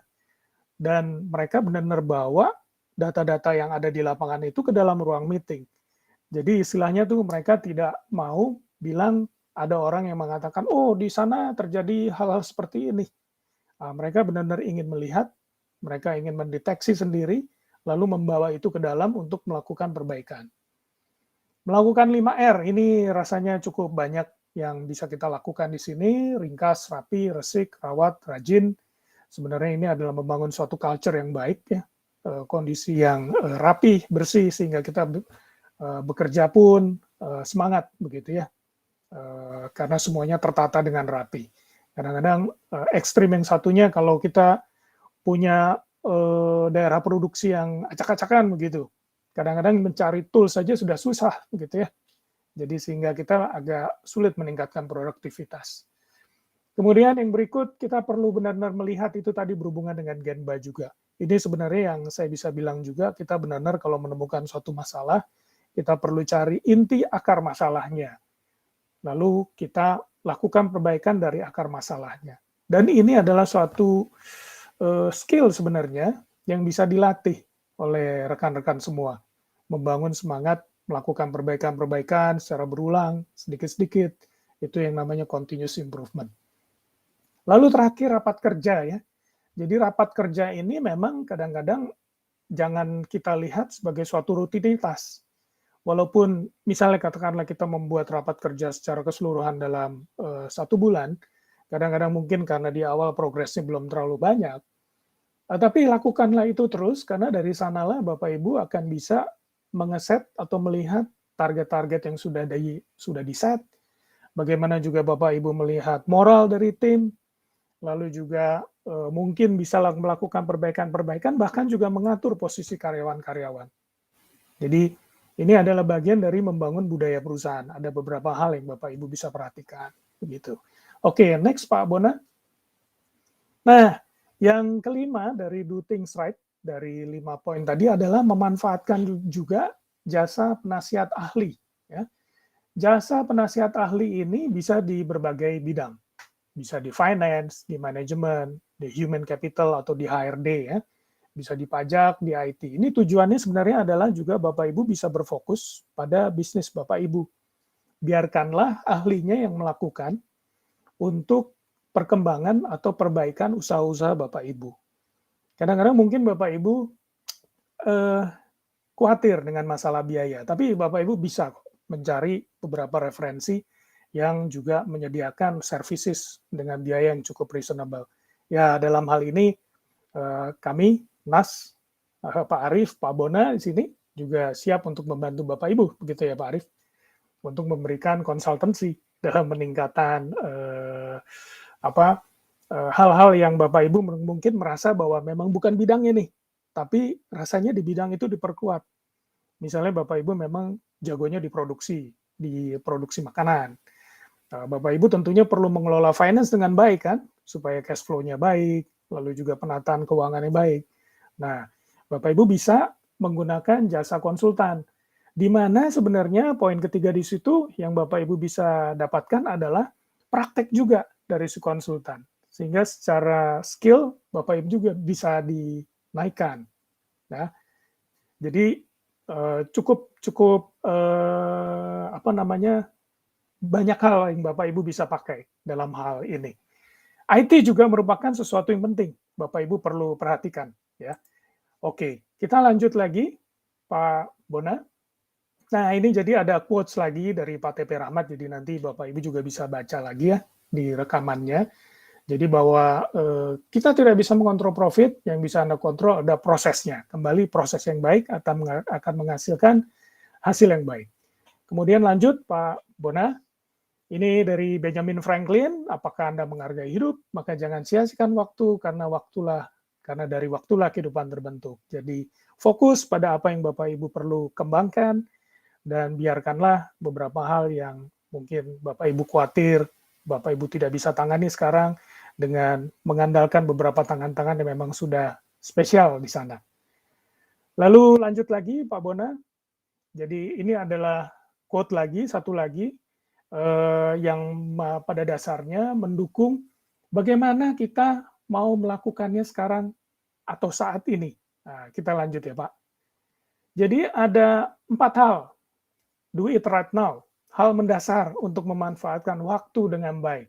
Dan mereka benar-benar bawa data-data yang ada di lapangan itu ke dalam ruang meeting. Jadi istilahnya tuh mereka tidak mau bilang ada orang yang mengatakan, oh di sana terjadi hal-hal seperti ini. Nah, mereka benar-benar ingin melihat, mereka ingin mendeteksi sendiri, lalu membawa itu ke dalam untuk melakukan perbaikan. Melakukan 5R, ini rasanya cukup banyak yang bisa kita lakukan di sini, ringkas, rapi, resik, rawat, rajin. Sebenarnya ini adalah membangun suatu culture yang baik ya, kondisi yang rapi, bersih, sehingga kita bekerja pun semangat begitu ya, karena semuanya tertata dengan rapi. Kadang-kadang ekstrim yang satunya kalau kita punya daerah produksi yang acak-acakan begitu, kadang-kadang mencari tools saja sudah susah begitu ya. Jadi sehingga kita agak sulit meningkatkan produktivitas. Kemudian yang berikut kita perlu benar-benar melihat itu tadi berhubungan dengan Genba juga. Ini sebenarnya yang saya bisa bilang juga, kita benar-benar kalau menemukan suatu masalah, kita perlu cari inti akar masalahnya. Lalu kita lakukan perbaikan dari akar masalahnya. Dan ini adalah suatu skill sebenarnya yang bisa dilatih oleh rekan-rekan semua. Membangun semangat, melakukan perbaikan-perbaikan secara berulang, sedikit-sedikit. Itu yang namanya continuous improvement. Lalu terakhir rapat kerja ya. Jadi rapat kerja ini memang kadang-kadang jangan kita lihat sebagai suatu rutinitas. Walaupun misalnya katakanlah kita membuat rapat kerja secara keseluruhan dalam 1 bulan, kadang-kadang mungkin karena di awal progresnya belum terlalu banyak, tapi lakukanlah itu terus, karena dari sanalah Bapak Ibu akan bisa mengeset atau melihat target-target yang sudah di-set, bagaimana juga Bapak Ibu melihat moral dari tim, lalu juga mungkin bisa melakukan perbaikan-perbaikan, bahkan juga mengatur posisi karyawan-karyawan. Jadi ini adalah bagian dari membangun budaya perusahaan. Ada beberapa hal yang Bapak Ibu bisa perhatikan. Begitu. Oke, next Pak Bona. Nah, yang kelima dari do things right, dari 5 poin tadi adalah memanfaatkan juga jasa penasihat ahli. Ya. Jasa penasihat ahli ini bisa di berbagai bidang. Bisa di finance, di manajemen, di human capital atau di HRD ya. Bisa di pajak, di IT. Ini tujuannya sebenarnya adalah juga Bapak Ibu bisa berfokus pada bisnis Bapak Ibu. Biarkanlah ahlinya yang melakukan untuk perkembangan atau perbaikan usaha-usaha Bapak Ibu. Kadang-kadang mungkin Bapak Ibu khawatir dengan masalah biaya, tapi Bapak Ibu bisa mencari beberapa referensi yang juga menyediakan services dengan biaya yang cukup reasonable. Ya, dalam hal ini kami, NAS, Pak Arief, Pak Bona di sini juga siap untuk membantu Bapak Ibu, begitu ya Pak Arief, untuk memberikan konsultansi dalam meningkatkan hal-hal yang Bapak Ibu mungkin merasa bahwa memang bukan bidangnya nih, tapi rasanya di bidang itu diperkuat. Misalnya Bapak Ibu memang jagonya di produksi makanan. Bapak Ibu tentunya perlu mengelola finance dengan baik kan, supaya cash flow-nya baik, lalu juga penataan keuangannya baik. Nah, Bapak Ibu bisa menggunakan jasa konsultan, di mana sebenarnya poin ketiga di situ yang Bapak Ibu bisa dapatkan adalah praktek juga dari si konsultan. Sehingga secara skill Bapak Ibu juga bisa dinaikkan. Nah, jadi cukup banyak hal yang Bapak Ibu bisa pakai dalam hal ini. IT juga merupakan sesuatu yang penting Bapak Ibu perlu perhatikan ya. Oke, kita lanjut lagi Pak Bona. Nah, ini jadi ada quotes lagi dari Pak TP Rahmat, jadi nanti Bapak Ibu juga bisa baca lagi ya di rekamannya. Jadi bahwa kita tidak bisa mengontrol profit, yang bisa Anda kontrol ada prosesnya. Kembali proses yang baik akan menghasilkan hasil yang baik. Kemudian lanjut Pak Bona, ini dari Benjamin Franklin, apakah Anda menghargai hidup, maka jangan sia-siakan waktu, karena dari waktulah kehidupan terbentuk. Jadi fokus pada apa yang Bapak Ibu perlu kembangkan, dan biarkanlah beberapa hal yang mungkin Bapak Ibu khawatir, Bapak Ibu tidak bisa tangani sekarang, dengan mengandalkan beberapa tangan-tangan yang memang sudah spesial di sana. Lalu lanjut lagi Pak Bona, jadi ini adalah quote lagi, satu lagi, yang pada dasarnya mendukung bagaimana kita mau melakukannya sekarang atau saat ini. Nah, kita lanjut ya Pak. Jadi ada 4 hal, do it right now, hal mendasar untuk memanfaatkan waktu dengan baik.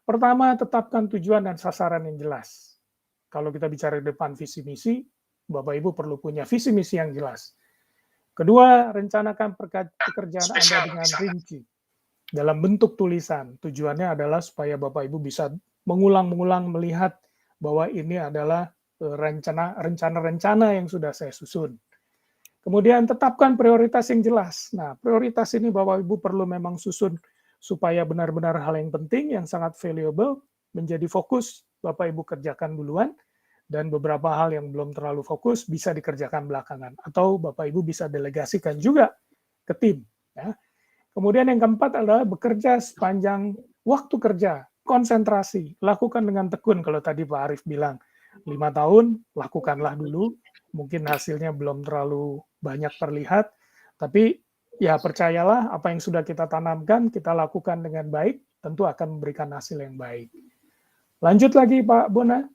Pertama, tetapkan tujuan dan sasaran yang jelas. Kalau kita bicara di depan visi misi, Bapak Ibu perlu punya visi misi yang jelas. Kedua, rencanakan pekerjaan Anda dengan rinci dalam bentuk tulisan. Tujuannya adalah supaya Bapak Ibu bisa mengulang-ulang melihat bahwa ini adalah rencana-rencana yang sudah saya susun. Kemudian tetapkan prioritas yang jelas. Nah, prioritas ini Bapak Ibu perlu memang susun supaya benar-benar hal yang penting, yang sangat valuable, menjadi fokus, Bapak Ibu kerjakan duluan, dan beberapa hal yang belum terlalu fokus bisa dikerjakan belakangan. Atau Bapak Ibu bisa delegasikan juga ke tim. Ya. Kemudian yang keempat adalah bekerja sepanjang waktu kerja, konsentrasi, lakukan dengan tekun. Kalau tadi Pak Arief bilang, 5 tahun, lakukanlah dulu. Mungkin hasilnya belum terlalu banyak terlihat, tapi ya percayalah apa yang sudah kita tanamkan, kita lakukan dengan baik, tentu akan memberikan hasil yang baik. Lanjut lagi Pak Bona.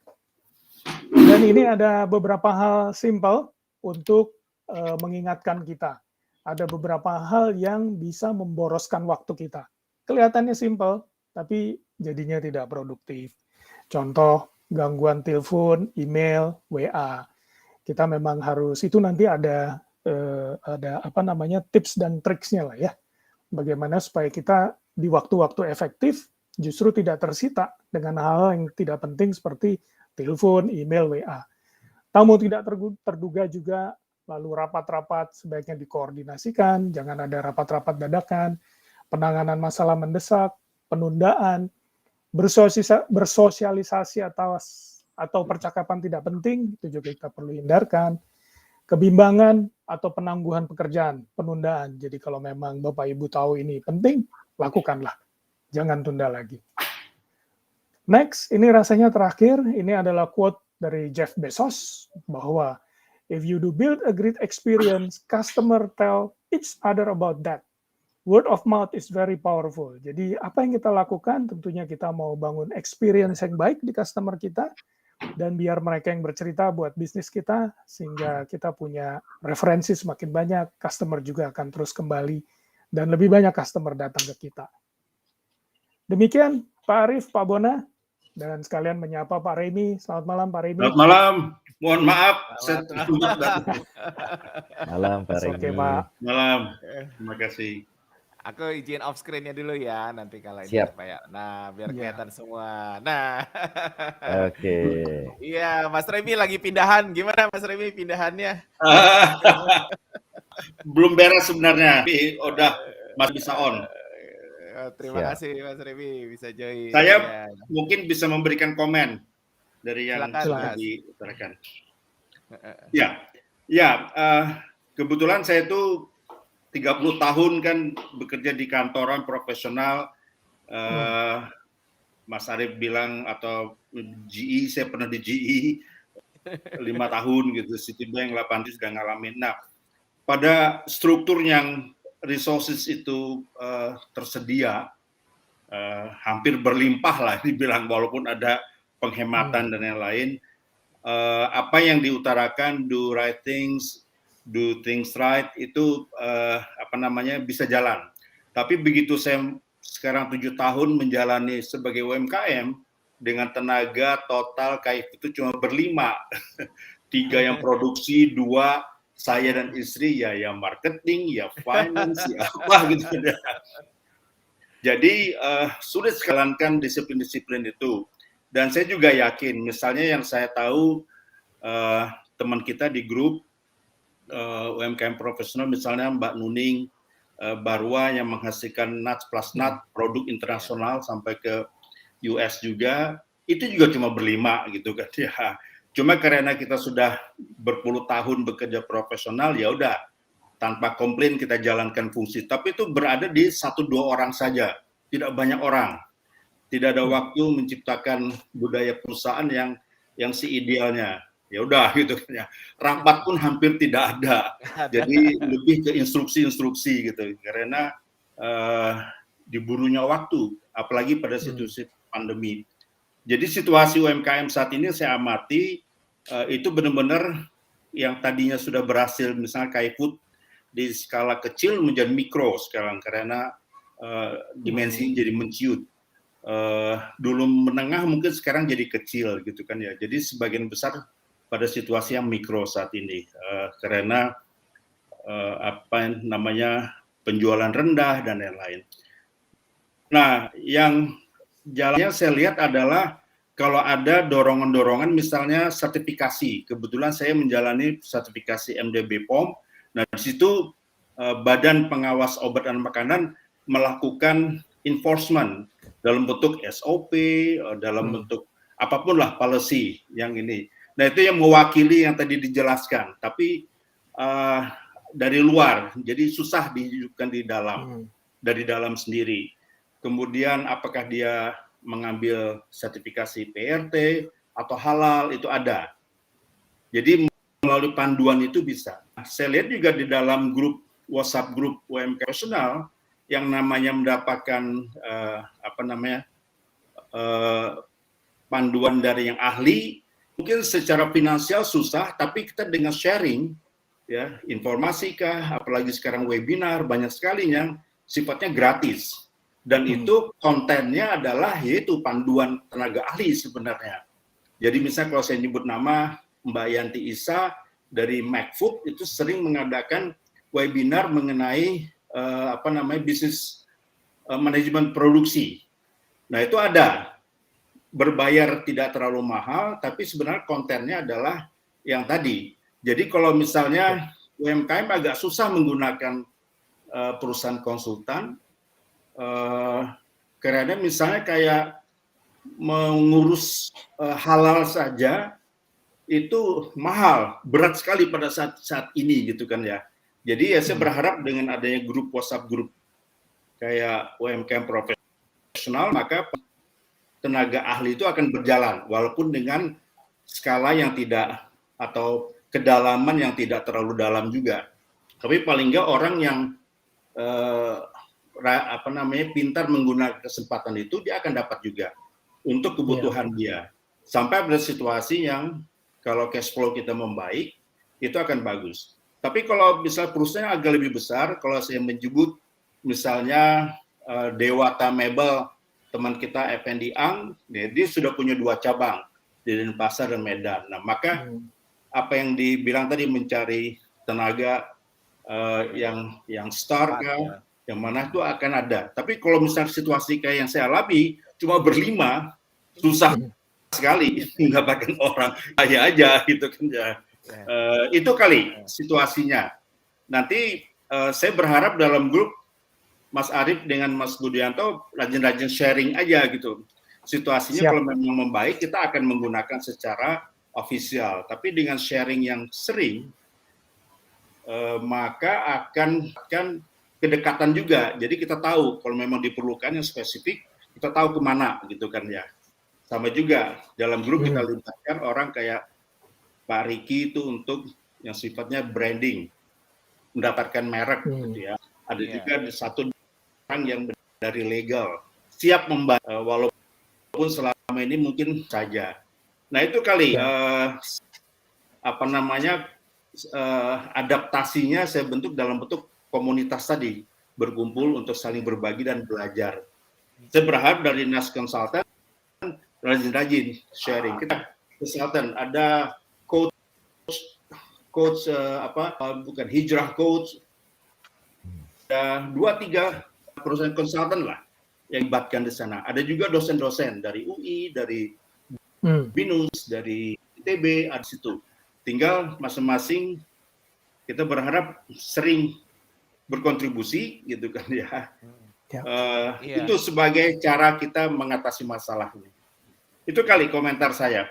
Dan ini ada beberapa hal simpel untuk mengingatkan kita. Ada beberapa hal yang bisa memboroskan waktu kita. Kelihatannya simpel, tapi jadinya tidak produktif. Contoh, gangguan telepon, email, WA. Kita memang harus, itu nanti ada tips dan triksnya lah ya. Bagaimana supaya kita di waktu-waktu efektif justru tidak tersita dengan hal yang tidak penting seperti telepon, email, WA. Tamu tidak terduga juga, lalu rapat-rapat sebaiknya dikoordinasikan, jangan ada rapat-rapat dadakan, penanganan masalah mendesak, penundaan, bersosialisasi atau percakapan tidak penting, itu juga kita perlu hindarkan, kebimbangan atau penangguhan pekerjaan, penundaan. Jadi kalau memang Bapak Ibu tahu ini penting, lakukanlah, jangan tunda lagi. Next, ini rasanya terakhir, ini adalah quote dari Jeff Bezos, bahwa if you do build a great experience, customer tell each other about that. Word of mouth is very powerful. Jadi apa yang kita lakukan, tentunya kita mau bangun experience yang baik di customer kita, dan biar mereka yang bercerita buat bisnis kita, sehingga kita punya referensi semakin banyak, customer juga akan terus kembali, dan lebih banyak customer datang ke kita. Demikian Pak Arief, Pak Bona, dan sekalian menyapa Pak Remi. Selamat malam Pak Remi. Selamat malam. Mohon maaf, saya terlambat datang. Malam Pak Remi. Oke Pak. Malam. Terima kasih. Aku izin off screen-nya dulu ya nanti kalau ini Siap. supaya. Nah, biar Iya. kelihatan semua. Nah. Oke. Iya, Mas Remi lagi pindahan. Gimana Mas Remi pindahannya? Belum beres sebenarnya, tapi udah masih bisa on. Terima Siap. kasih Mas Remi bisa join. Saya Ya. mungkin bisa memberikan komen dari yang Silakan, sudah Mas. diutarakan. Kebetulan saya itu 30 tahun kan bekerja di kantoran profesional. Mas Arief bilang atau GE, saya pernah di GE 5 tahun gitu, Citibank 8 sudah ngalamin. Nah, pada struktur yang resources itu tersedia, hampir berlimpah lah dibilang, walaupun ada penghematan dan yang lain. Apa yang diutarakan, do right things, do things right, itu bisa jalan. Tapi begitu saya sekarang 7 tahun menjalani sebagai UMKM, dengan tenaga total kayak itu cuma berlima. 3 yang produksi, 2 saya dan istri, ya marketing, ya finance, ya apa gitu. Jadi sulit sekalian disiplin-disiplin itu. Dan saya juga yakin, misalnya yang saya tahu teman kita di grup UMKM profesional, misalnya Mbak Nuning Barua yang menghasilkan nuts plus nut, produk internasional sampai ke US juga, itu juga cuma berlima gitu kan ya. Cuma karena kita sudah berpuluh tahun bekerja profesional, ya udah tanpa komplain kita jalankan fungsi. Tapi itu berada di 1-2 orang saja, tidak banyak orang. Tidak ada waktu menciptakan budaya perusahaan yang idealnya. Ya udah gitu kan ya. Rapat pun hampir tidak ada. Jadi lebih ke instruksi-instruksi gitu. Karena diburunya waktu, apalagi pada situasi pandemi. Jadi situasi UMKM saat ini saya amati itu benar-benar yang tadinya sudah berhasil, misalnya kayak food di skala kecil menjadi mikro sekarang karena dimensi jadi menciut. Dulu menengah mungkin sekarang jadi kecil gitu kan ya. Jadi sebagian besar pada situasi yang mikro saat ini karena penjualan rendah dan lain-lain. Nah, yang jalannya saya lihat adalah kalau ada dorongan-dorongan misalnya sertifikasi. Kebetulan saya menjalani sertifikasi MDB POM. Nah, di situ Badan Pengawas Obat dan Makanan melakukan enforcement dalam bentuk SOP, dalam bentuk apapun lah policy yang ini. Nah, itu yang mewakili yang tadi dijelaskan, tapi dari luar, jadi susah dihidupkan di dalam, dari dalam sendiri. Kemudian apakah dia mengambil sertifikasi PRT atau halal, itu ada. Jadi melalui panduan itu bisa. Saya lihat juga di dalam grup WhatsApp grup UMKM profesional yang namanya mendapatkan panduan dari yang ahli, mungkin secara finansial susah, tapi kita dengan sharing, ya informasi kah, apalagi sekarang webinar banyak sekali yang sifatnya gratis, dan itu kontennya adalah yaitu panduan tenaga ahli sebenarnya. Jadi misalnya kalau saya nyebut nama Mbak Yanti Isa dari McFood itu sering mengadakan webinar mengenai bisnis manajemen produksi. Nah, itu ada berbayar tidak terlalu mahal, tapi sebenarnya kontennya adalah yang tadi. Jadi kalau misalnya UMKM agak susah menggunakan perusahaan konsultan, karena misalnya kayak mengurus halal saja itu mahal, berat sekali pada saat ini gitu kan ya. Jadi ya saya berharap dengan adanya grup WhatsApp grup kayak UMKM profesional, maka tenaga ahli itu akan berjalan walaupun dengan skala yang tidak atau kedalaman yang tidak terlalu dalam juga. Tapi paling enggak orang yang pintar menggunakan kesempatan itu dia akan dapat juga untuk kebutuhan dia. Sampai pada situasi yang kalau cash flow kita membaik itu akan bagus. Tapi kalau misal perusahaan agak lebih besar, kalau saya menyebut misalnya Dewata Mebel, teman kita Effendi Ang, dia sudah punya 2 cabang di Denpasar dan Medan. Nah, maka apa yang dibilang tadi mencari tenaga yang star kah, yang mana itu akan ada. Tapi kalau misalnya situasi kayak yang saya alami, cuma berlima, susah sekali mendapatkan orang kaya aja gitu kan ya. Itu kali situasinya. Nanti saya berharap dalam grup Mas Arief dengan Mas Budianto rajin-rajin sharing aja gitu. Situasinya kalau memang membaik kita akan menggunakan secara ofisial. Tapi dengan sharing yang sering maka akan kedekatan juga. Jadi kita tahu kalau memang diperlukan yang spesifik kita tahu kemana gitu kan ya. Sama juga dalam grup kita libatkan orang kayak Pak Riki itu untuk yang sifatnya branding, mendapatkan merek gitu ya. Ada juga satu orang yang dari legal, siap membantu walaupun selama ini mungkin saja. Nah itu kali adaptasinya saya bentuk dalam bentuk komunitas tadi, berkumpul untuk saling berbagi dan belajar. Saya berharap dari Nas Consultant rajin-rajin sharing. Kita konsultan ada coach bukan hijrah coach, ada 2-3 perusahaan konsultan lah yang libatkan di sana. Ada juga dosen-dosen dari UI, dari BINUS, dari ITB, ada situ. Tinggal masing-masing kita berharap sering berkontribusi gitu kan ya. Itu sebagai cara kita mengatasi masalah ini. Itu kali komentar saya.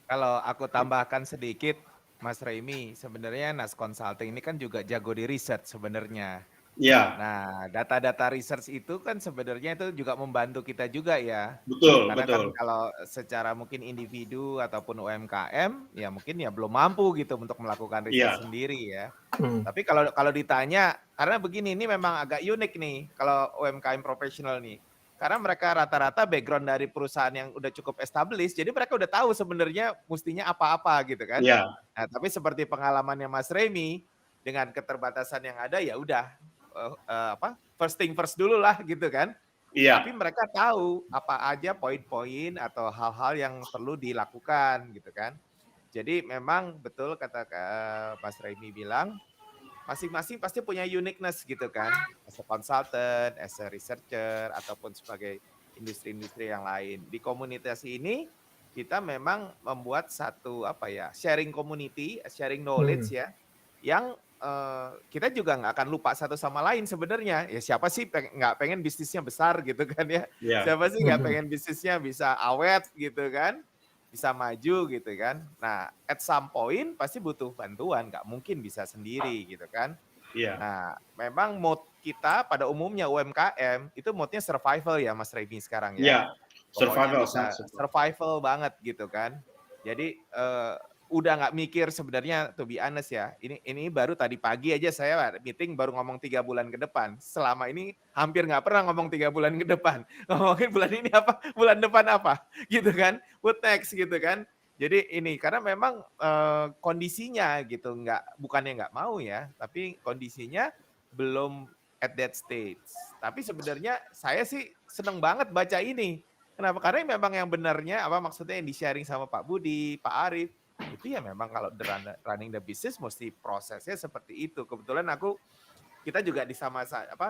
Kalau aku tambahkan sedikit, Mas Remi, sebenarnya Nas Consulting ini kan juga jago di research sebenarnya. Ya. Nah, data-data research itu kan sebenarnya itu juga membantu kita juga ya. Betul, Karena betul. kan kalau secara mungkin individu ataupun UMKM, ya mungkin ya belum mampu gitu untuk melakukan riset sendiri ya. Tapi kalau ditanya, karena begini, ini memang agak unik nih kalau UMKM profesional nih. Karena mereka rata-rata background dari perusahaan yang udah cukup established, jadi mereka udah tahu sebenarnya mestinya apa-apa gitu kan. Nah, tapi seperti pengalamannya Mas Remi, dengan keterbatasan yang ada ya udah first thing first dulu lah gitu kan. Tapi mereka tahu apa aja poin-poin atau hal-hal yang perlu dilakukan gitu kan. Jadi memang betul kata Mas Remy bilang, masing-masing pasti punya uniqueness gitu kan, as a consultant, as a researcher, ataupun sebagai industri-industri yang lain. Di komunitas ini kita memang membuat satu apa ya, sharing community, sharing knowledge ya, yang kita juga nggak akan lupa satu sama lain sebenarnya. Ya siapa sih nggak pengen bisnisnya besar gitu kan ya? Ya. Siapa sih nggak pengen bisnisnya bisa awet gitu kan? Bisa maju gitu kan. Nah, at some point pasti butuh bantuan, nggak mungkin bisa sendiri gitu kan. Iya. Nah, memang mode kita pada umumnya UMKM itu mode-nya survival ya Mas Remy sekarang ya. Iya. Pokoknya Survival, bisa survival banget gitu kan. Jadi udah nggak mikir sebenarnya to be honest ya. Ini baru tadi pagi aja saya meeting baru ngomong 3 bulan ke depan. Selama ini hampir nggak pernah ngomong 3 bulan ke depan. Ngomongin bulan ini apa, bulan depan apa, gitu kan. What next gitu kan. Jadi ini karena memang kondisinya gitu, bukannya nggak mau ya, tapi kondisinya belum at that stage. Tapi sebenarnya saya sih seneng banget baca ini. Kenapa? Karena memang yang benarnya apa maksudnya yang di-sharing sama Pak Budi, Pak Arief, itu ya memang kalau running the business mesti prosesnya seperti itu. Kebetulan kita juga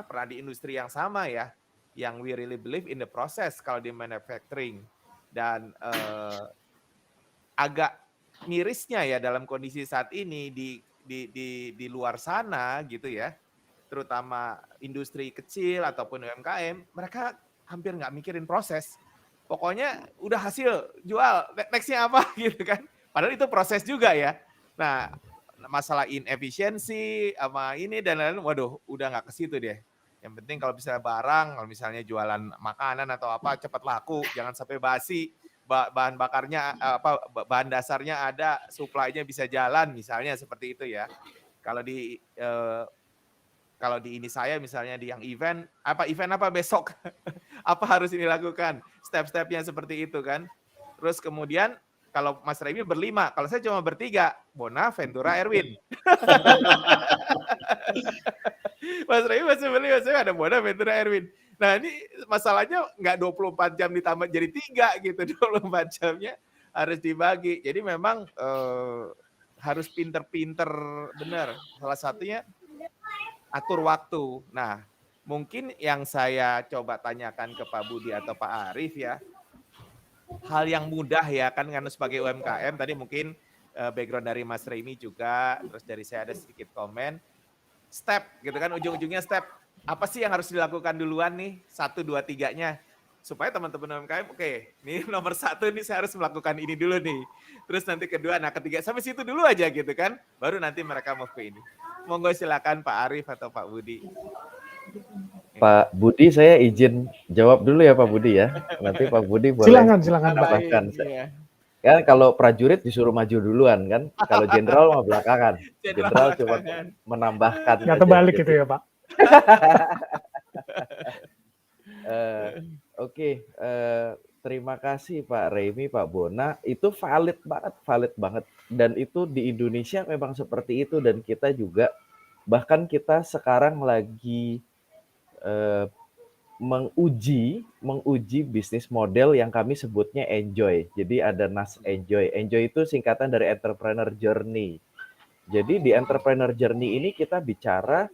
pernah di industri yang sama ya, yang we really believe in the process kalau di manufacturing. Dan agak mirisnya ya dalam kondisi saat ini di luar sana gitu ya, terutama industri kecil ataupun UMKM, mereka hampir nggak mikirin proses. Pokoknya udah hasil jual, next-nya apa gitu kan. Padahal itu proses juga ya. Nah, masalah inefisiensi sama ini dan lain-lain, waduh udah nggak ke situ deh. Yang penting kalau misalnya barang, kalau misalnya jualan makanan atau apa cepat laku, jangan sampai basi. Bahan bakarnya bahan dasarnya ada, supply-nya bisa jalan misalnya seperti itu ya. Kalau di ini saya misalnya di yang event apa besok apa harus ini lakukan, step-stepnya seperti itu kan. Terus kemudian kalau Mas Remy berlima, kalau saya cuma bertiga, Bona, Ventura, Erwin. Mas Remy masih berlima, saya ada Bona, Ventura, Erwin. Nah ini masalahnya nggak 24 jam ditambah jadi 3 gitu, 24 jamnya harus dibagi. Jadi memang harus pinter-pinter benar. Salah satunya atur waktu. Nah, mungkin yang saya coba tanyakan ke Pak Budi atau Pak Arief ya, hal yang mudah ya kan karena sebagai UMKM tadi mungkin background dari Mas Remy juga, terus dari saya ada sedikit komen, step gitu kan, ujung-ujungnya step. Apa sih yang harus dilakukan duluan nih, 1, 2, 3-nya? Supaya teman-teman UMKM, oke, ini nomor 1 nih saya harus melakukan ini dulu nih. Terus nanti kedua, nah ketiga, sampai situ dulu aja gitu kan, baru nanti mereka mau ke ini. Monggo silakan Pak Arief atau Pak Budi. Pak Budi, saya izin jawab dulu ya Pak Budi ya. Nanti Pak Budi boleh Silakan tambahkan. Iya. Kan kalau prajurit disuruh maju duluan kan, kalau jenderal mah belakangan. Jenderal cuma menambahkan. Nggak terbalik gitu ya Pak. Oke, terima kasih Pak Remy, Pak Bona. Itu valid banget. Dan itu di Indonesia memang seperti itu dan kita juga bahkan kita sekarang lagi menguji bisnis model yang kami sebutnya Enjoy. Jadi ada NAS Enjoy. Enjoy itu singkatan dari Entrepreneur Journey. Jadi di Entrepreneur Journey ini kita bicara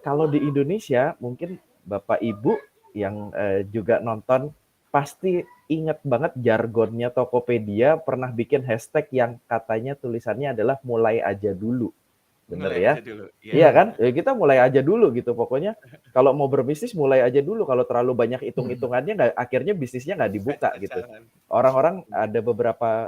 kalau di Indonesia mungkin Bapak Ibu yang juga nonton pasti ingat banget jargonnya Tokopedia pernah bikin hashtag yang katanya tulisannya adalah mulai aja dulu. Bener ya? Iya kan? Ya kita mulai aja dulu gitu. Pokoknya kalau mau berbisnis mulai aja dulu. Kalau terlalu banyak hitung-hitungannya akhirnya bisnisnya nggak dibuka gitu. Orang-orang ada beberapa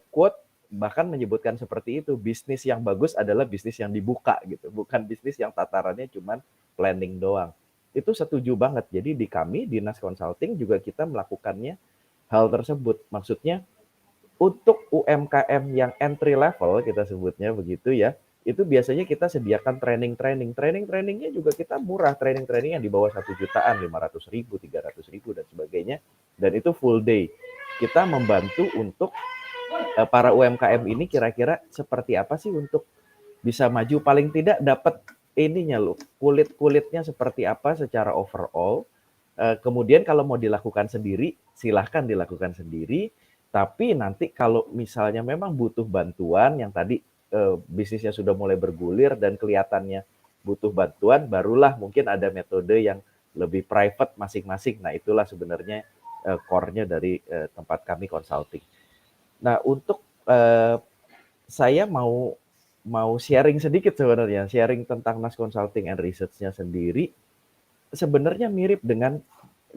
quote bahkan menyebutkan seperti itu. Bisnis yang bagus adalah bisnis yang dibuka gitu. Bukan bisnis yang tatarannya cuman planning doang. Itu setuju banget. Jadi di kami, Dinas Consulting juga kita melakukannya hal tersebut. Maksudnya untuk UMKM yang entry level kita sebutnya begitu ya. Itu biasanya kita sediakan trainingnya juga kita murah, training yang di bawah 1 jutaan, 500.000, 300.000 dan sebagainya, dan itu full day. Kita membantu untuk para UMKM ini kira-kira seperti apa sih untuk bisa maju, paling tidak dapat ininya loh, kulit-kulitnya seperti apa secara overall. Kemudian kalau mau dilakukan sendiri, silahkan dilakukan sendiri. Tapi nanti kalau misalnya memang butuh bantuan yang tadi bisnisnya sudah mulai bergulir dan kelihatannya butuh bantuan, barulah mungkin ada metode yang lebih private masing-masing. Nah, itulah sebenarnya core-nya dari tempat kami consulting. Nah, untuk saya mau sharing sedikit sebenarnya, sharing tentang Nas Consulting and Research-nya sendiri. Sebenarnya mirip dengan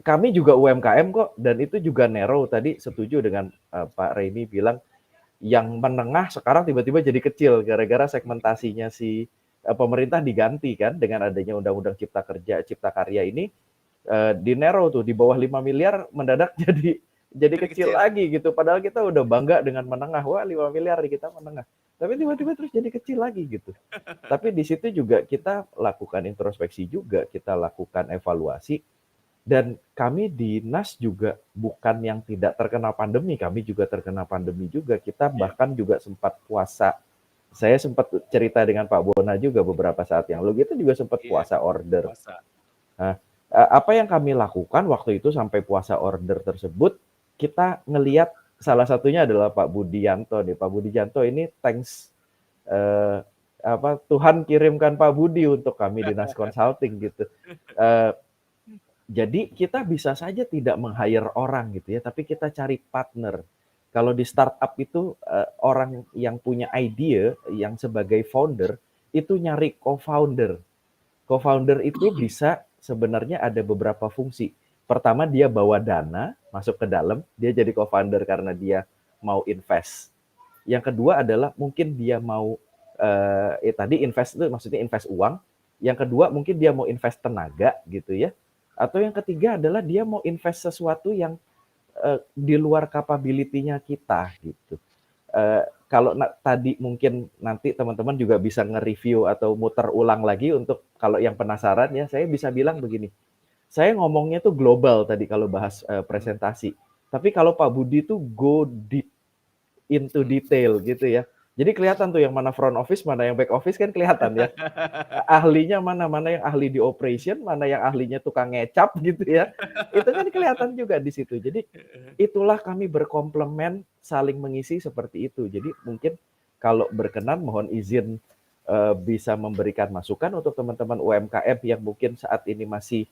kami juga UMKM kok, dan itu juga narrow. Tadi setuju dengan Pak Remy bilang yang menengah sekarang tiba-tiba jadi kecil gara-gara segmentasinya si pemerintah diganti kan dengan adanya Undang-Undang Cipta Kerja, Cipta Karya ini di narrow tuh di bawah 5 miliar mendadak jadi kecil lagi gitu. Padahal kita udah bangga dengan menengah, wah 5 miliar kita menengah. Tapi tiba-tiba terus jadi kecil lagi gitu. Tapi di situ juga kita lakukan introspeksi juga, kita lakukan evaluasi. Dan kami di NAS juga bukan yang tidak terkena pandemi, kami juga terkena pandemi juga. Kita bahkan juga sempat puasa. Saya sempat cerita dengan Pak Bona juga beberapa saat yang lalu, kita juga sempat puasa order. Nah, apa yang kami lakukan waktu itu sampai puasa order tersebut, kita ngelihat salah satunya adalah Pak Budianto nih. Pak Budianto ini thanks Tuhan kirimkan Pak Budi untuk kami di NAS Consulting gitu. Jadi kita bisa saja tidak meng-hire orang gitu ya, tapi kita cari partner. Kalau di startup itu orang yang punya ide, yang sebagai founder, itu nyari co-founder. Co-founder itu bisa sebenarnya ada beberapa fungsi. Pertama dia bawa dana masuk ke dalam, dia jadi co-founder karena dia mau invest. Yang kedua adalah mungkin dia mau tadi invest itu maksudnya invest uang. Yang kedua mungkin dia mau invest tenaga gitu ya. Atau yang ketiga adalah dia mau invest sesuatu yang di luar capability-nya kita gitu. Kalau tadi mungkin nanti teman-teman juga bisa nge-review atau muter ulang lagi untuk kalau yang penasaran ya, saya bisa bilang begini. Saya ngomongnya tuh global tadi kalau bahas presentasi. Tapi kalau Pak Budi tuh go deep into detail gitu ya. Jadi kelihatan tuh yang mana front office, mana yang back office kan kelihatan ya. Ahlinya mana yang ahli di operation, mana yang ahlinya tukang ngecap gitu ya. Itu kan kelihatan juga di situ. Jadi itulah kami berkomplement, saling mengisi seperti itu. Jadi mungkin kalau berkenan mohon izin bisa memberikan masukan untuk teman-teman UMKM yang mungkin saat ini masih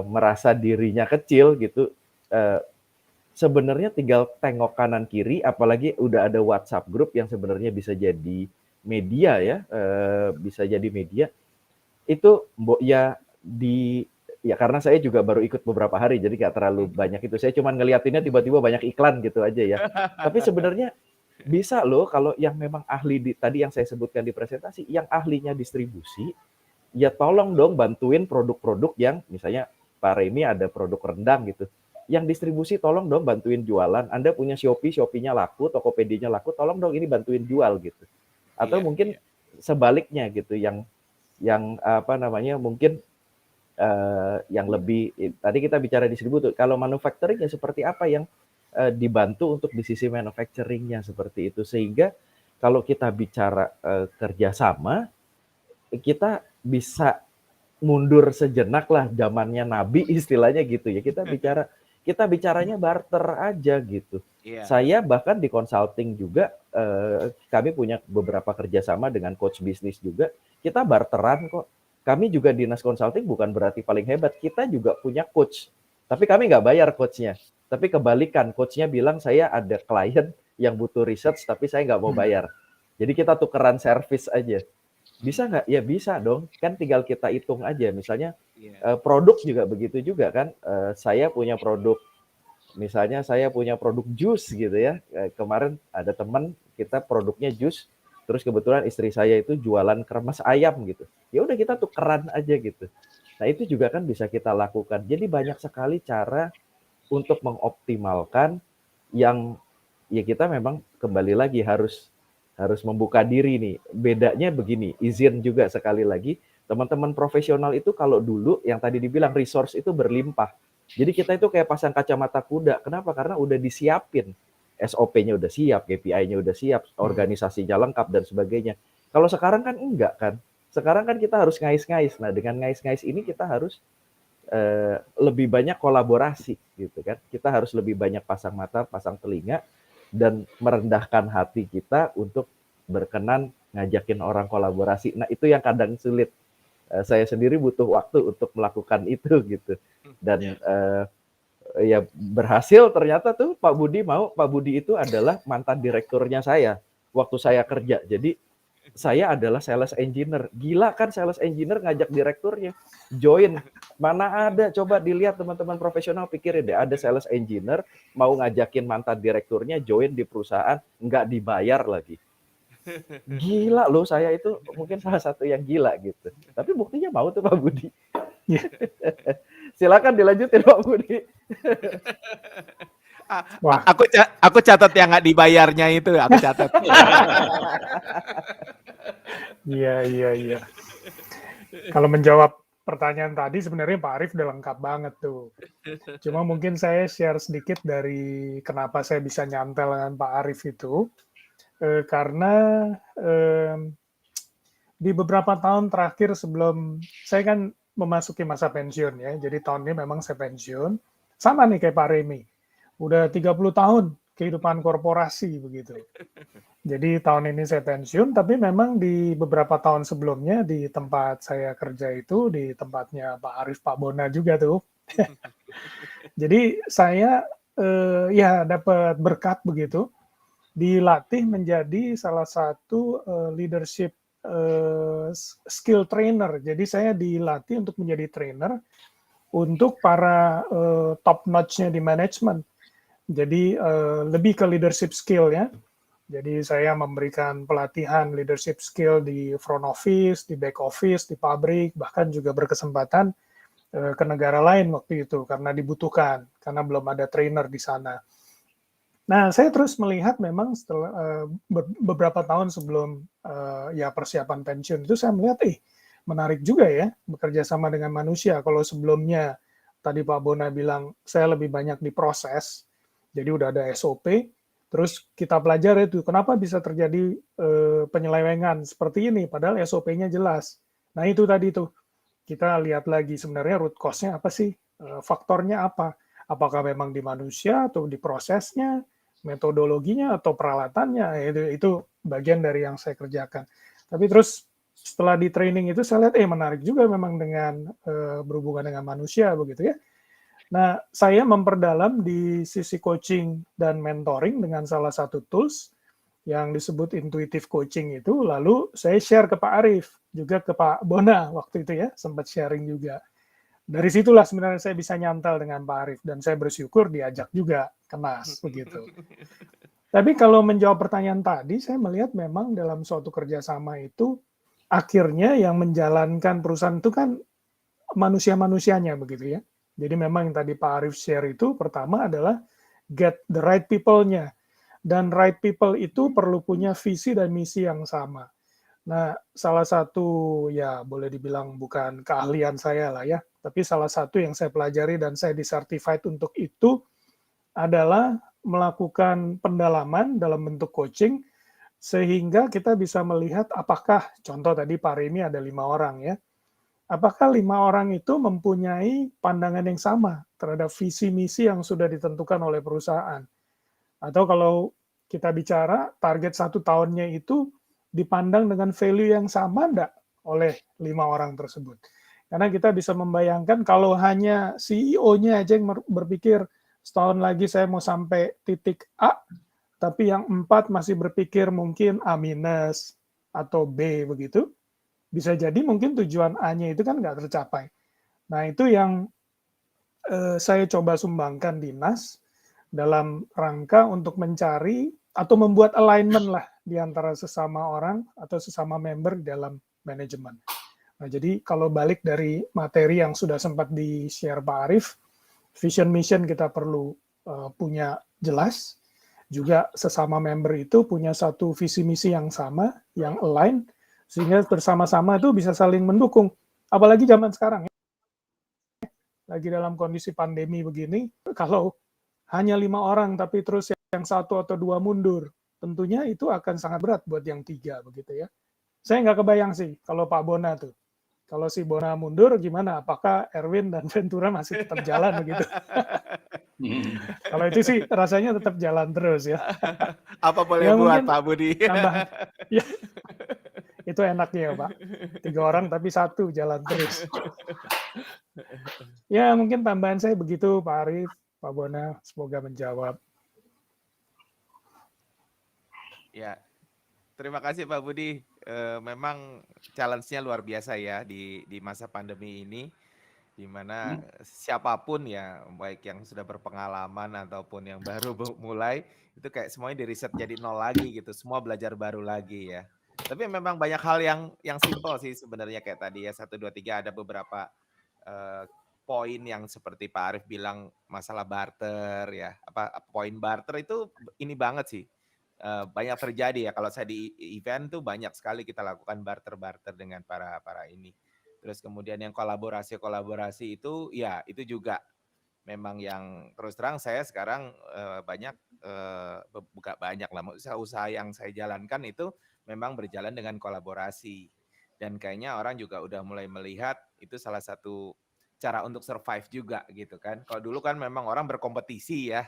merasa dirinya kecil gitu. Sebenarnya tinggal tengok kanan kiri, apalagi udah ada WhatsApp group yang sebenarnya bisa jadi media ya, bisa jadi media. Itu ya karena saya juga baru ikut beberapa hari, jadi nggak terlalu banyak itu. Saya cuma ngeliatinnya tiba-tiba banyak iklan gitu aja ya. Tapi sebenarnya bisa loh kalau yang memang ahli tadi yang saya sebutkan di presentasi, yang ahlinya distribusi, ya tolong dong bantuin produk-produk yang misalnya Pak Remy ada produk rendang gitu. Yang distribusi tolong dong bantuin jualan. Anda punya Shopee, Shopee-nya laku, Tokopedia-nya laku, tolong dong ini bantuin jual gitu. Atau mungkin sebaliknya gitu, yang mungkin yang lebih tadi kita bicara distributor. Kalau manufacturing ya seperti apa yang dibantu untuk di sisi manufacturing-nya seperti itu. Sehingga kalau kita bicara kerjasama, kita bisa mundur sejenak lah zamannya Nabi istilahnya gitu ya. Kita bicaranya barter aja gitu. Saya bahkan di consulting juga kami punya beberapa kerjasama dengan coach bisnis juga. Kita barteran kok. Kami juga di NAS Consulting bukan berarti paling hebat. Kita juga punya coach. Tapi kami nggak bayar coachnya. Tapi kebalikan, coachnya bilang saya ada klien yang butuh research tapi saya nggak mau bayar. Jadi kita tukeran service aja. Bisa nggak? Ya bisa dong. Kan tinggal kita hitung aja. Misalnya produk juga begitu juga kan. Saya punya produk, misalnya saya punya produk jus gitu ya. Kemarin ada teman kita produknya jus. Terus kebetulan istri saya itu jualan kremes ayam gitu. Ya udah kita tukeran aja gitu. Nah itu juga kan bisa kita lakukan. Jadi banyak sekali cara untuk mengoptimalkan yang ya kita memang kembali lagi harus membuka diri nih. Bedanya begini, izin juga sekali lagi, teman-teman profesional itu kalau dulu yang tadi dibilang resource itu berlimpah. Jadi kita itu kayak pasang kacamata kuda. Kenapa? Karena udah disiapin. SOP-nya udah siap, KPI-nya udah siap, organisasinya lengkap dan sebagainya. Kalau sekarang kan enggak kan. Sekarang kan kita harus ngais-ngais. Nah, dengan ngais-ngais ini kita harus lebih banyak kolaborasi gitu kan. Kita harus lebih banyak pasang mata, pasang telinga dan merendahkan hati kita untuk berkenan ngajakin orang kolaborasi. Nah, itu yang kadang sulit. Saya sendiri butuh waktu untuk melakukan itu gitu. Dan ya berhasil ternyata tuh Pak Budi mau. Pak Budi itu adalah mantan direkturnya saya waktu saya kerja. Jadi saya adalah sales engineer. Gila kan sales engineer ngajak direkturnya join. Mana ada, coba dilihat teman-teman profesional, pikirin deh, ada sales engineer mau ngajakin mantan direkturnya join di perusahaan, nggak dibayar lagi. Gila loh, saya itu mungkin salah satu yang gila gitu. Tapi buktinya mau tuh Pak Budi. Silakan dilanjutin Pak Budi. Wah. Aku catat yang nggak dibayarnya itu, aku catat. Iya. Kalau menjawab pertanyaan tadi sebenarnya Pak Arief udah lengkap banget tuh. Cuma mungkin saya share sedikit dari kenapa saya bisa nyantel dengan Pak Arief itu. Karena di beberapa tahun terakhir sebelum saya kan memasuki masa pensiun ya. Jadi tahun ini memang saya pensiun. Sama nih kayak Pak Remi. Udah 30 tahun kehidupan korporasi begitu. Jadi tahun ini saya pensiun, tapi memang di beberapa tahun sebelumnya di tempat saya kerja itu, di tempatnya Pak Arief, Pak Bona juga tuh. Jadi saya ya dapat berkat begitu, dilatih menjadi salah satu leadership skill trainer. Jadi saya dilatih untuk menjadi trainer untuk para top notch-nya di manajemen. Jadi lebih ke leadership skill ya. Jadi saya memberikan pelatihan leadership skill di front office, di back office, di pabrik, bahkan juga berkesempatan ke negara lain waktu itu karena dibutuhkan, karena belum ada trainer di sana. Nah, saya terus melihat memang setelah beberapa tahun sebelum ya persiapan pensiun itu saya melihat menarik juga ya bekerja sama dengan manusia. Kalau sebelumnya tadi Pak Bona bilang saya lebih banyak di proses, jadi udah ada SOP, terus kita pelajari itu kenapa bisa terjadi penyelewengan seperti ini, padahal SOP-nya jelas. Nah itu tadi tuh, kita lihat lagi sebenarnya root cause-nya apa sih, faktornya apa, apakah memang di manusia atau di prosesnya, metodologinya atau peralatannya, itu bagian dari yang saya kerjakan. Tapi terus setelah di training itu saya lihat menarik juga memang dengan berhubungan dengan manusia begitu ya. Nah, saya memperdalam di sisi coaching dan mentoring dengan salah satu tools yang disebut intuitive coaching itu, lalu saya share ke Pak Arief, juga ke Pak Bona waktu itu ya, sempat sharing juga. Dari situlah sebenarnya saya bisa nyantel dengan Pak Arief, dan saya bersyukur diajak juga ke NAS, begitu. Tapi kalau menjawab pertanyaan tadi, saya melihat memang dalam suatu kerjasama itu, akhirnya yang menjalankan perusahaan itu kan manusia-manusianya, begitu ya. Jadi memang yang tadi Pak Arief share itu pertama adalah get the right people-nya. Dan right people itu perlu punya visi dan misi yang sama. Nah, salah satu ya boleh dibilang bukan keahlian saya lah ya, tapi salah satu yang saya pelajari dan saya disertified untuk itu adalah melakukan pendalaman dalam bentuk coaching sehingga kita bisa melihat apakah, contoh tadi Pak Remi ada 5 orang ya, apakah 5 orang itu mempunyai pandangan yang sama terhadap visi misi yang sudah ditentukan oleh perusahaan? Atau kalau kita bicara target 1 tahunnya itu dipandang dengan value yang sama enggak oleh 5 orang tersebut? Karena kita bisa membayangkan kalau hanya CEO-nya aja yang berpikir setahun lagi saya mau sampai titik A, tapi yang 4 masih berpikir mungkin A- atau B begitu, bisa jadi mungkin tujuan A-nya itu kan nggak tercapai. Nah, itu yang saya coba sumbangkan di NAS dalam rangka untuk mencari atau membuat alignment lah di antara sesama orang atau sesama member di dalam manajemen. Nah, jadi kalau balik dari materi yang sudah sempat di-share Pak Arief, vision mission kita perlu punya jelas, juga sesama member itu punya satu visi misi yang sama, yang align, sehingga bersama-sama itu bisa saling mendukung. Apalagi zaman sekarang ya, lagi dalam kondisi pandemi begini, kalau hanya 5 orang tapi terus yang 1 atau 2 mundur, tentunya itu akan sangat berat buat yang 3 begitu ya. Saya nggak kebayang sih kalau Pak Bona tuh. Kalau si Bona mundur gimana? Apakah Erwin dan Ventura masih tetap jalan begitu? Kalau itu sih rasanya tetap jalan terus ya. Apa boleh Ya buat mungkin Pak Budi? tambahan, ya itu enaknya ya Pak. 3 orang tapi 1 jalan terus. Ya mungkin tambahan saya begitu Pak Arief, Pak Bona, semoga menjawab. Ya, terima kasih Pak Budi. Memang challenge-nya luar biasa ya di masa pandemi ini, di mana siapapun ya, baik yang sudah berpengalaman ataupun yang baru mulai, itu kayak semuanya di riset jadi nol lagi gitu, semua belajar baru lagi ya. Tapi memang banyak hal yang simpel sih sebenarnya kayak tadi ya 1, 2, 3 ada beberapa poin yang seperti Pak Arief bilang masalah barter ya. Poin barter itu ini banget sih. Banyak terjadi ya kalau saya di event tuh banyak sekali kita lakukan barter-barter dengan para ini. Terus kemudian yang kolaborasi itu ya itu juga memang yang terus terang saya sekarang banyak bukan banyak lah, usaha yang saya jalankan itu memang berjalan dengan kolaborasi. Dan kayaknya orang juga udah mulai melihat itu salah satu cara untuk survive juga gitu kan. Kalau dulu kan memang orang berkompetisi ya.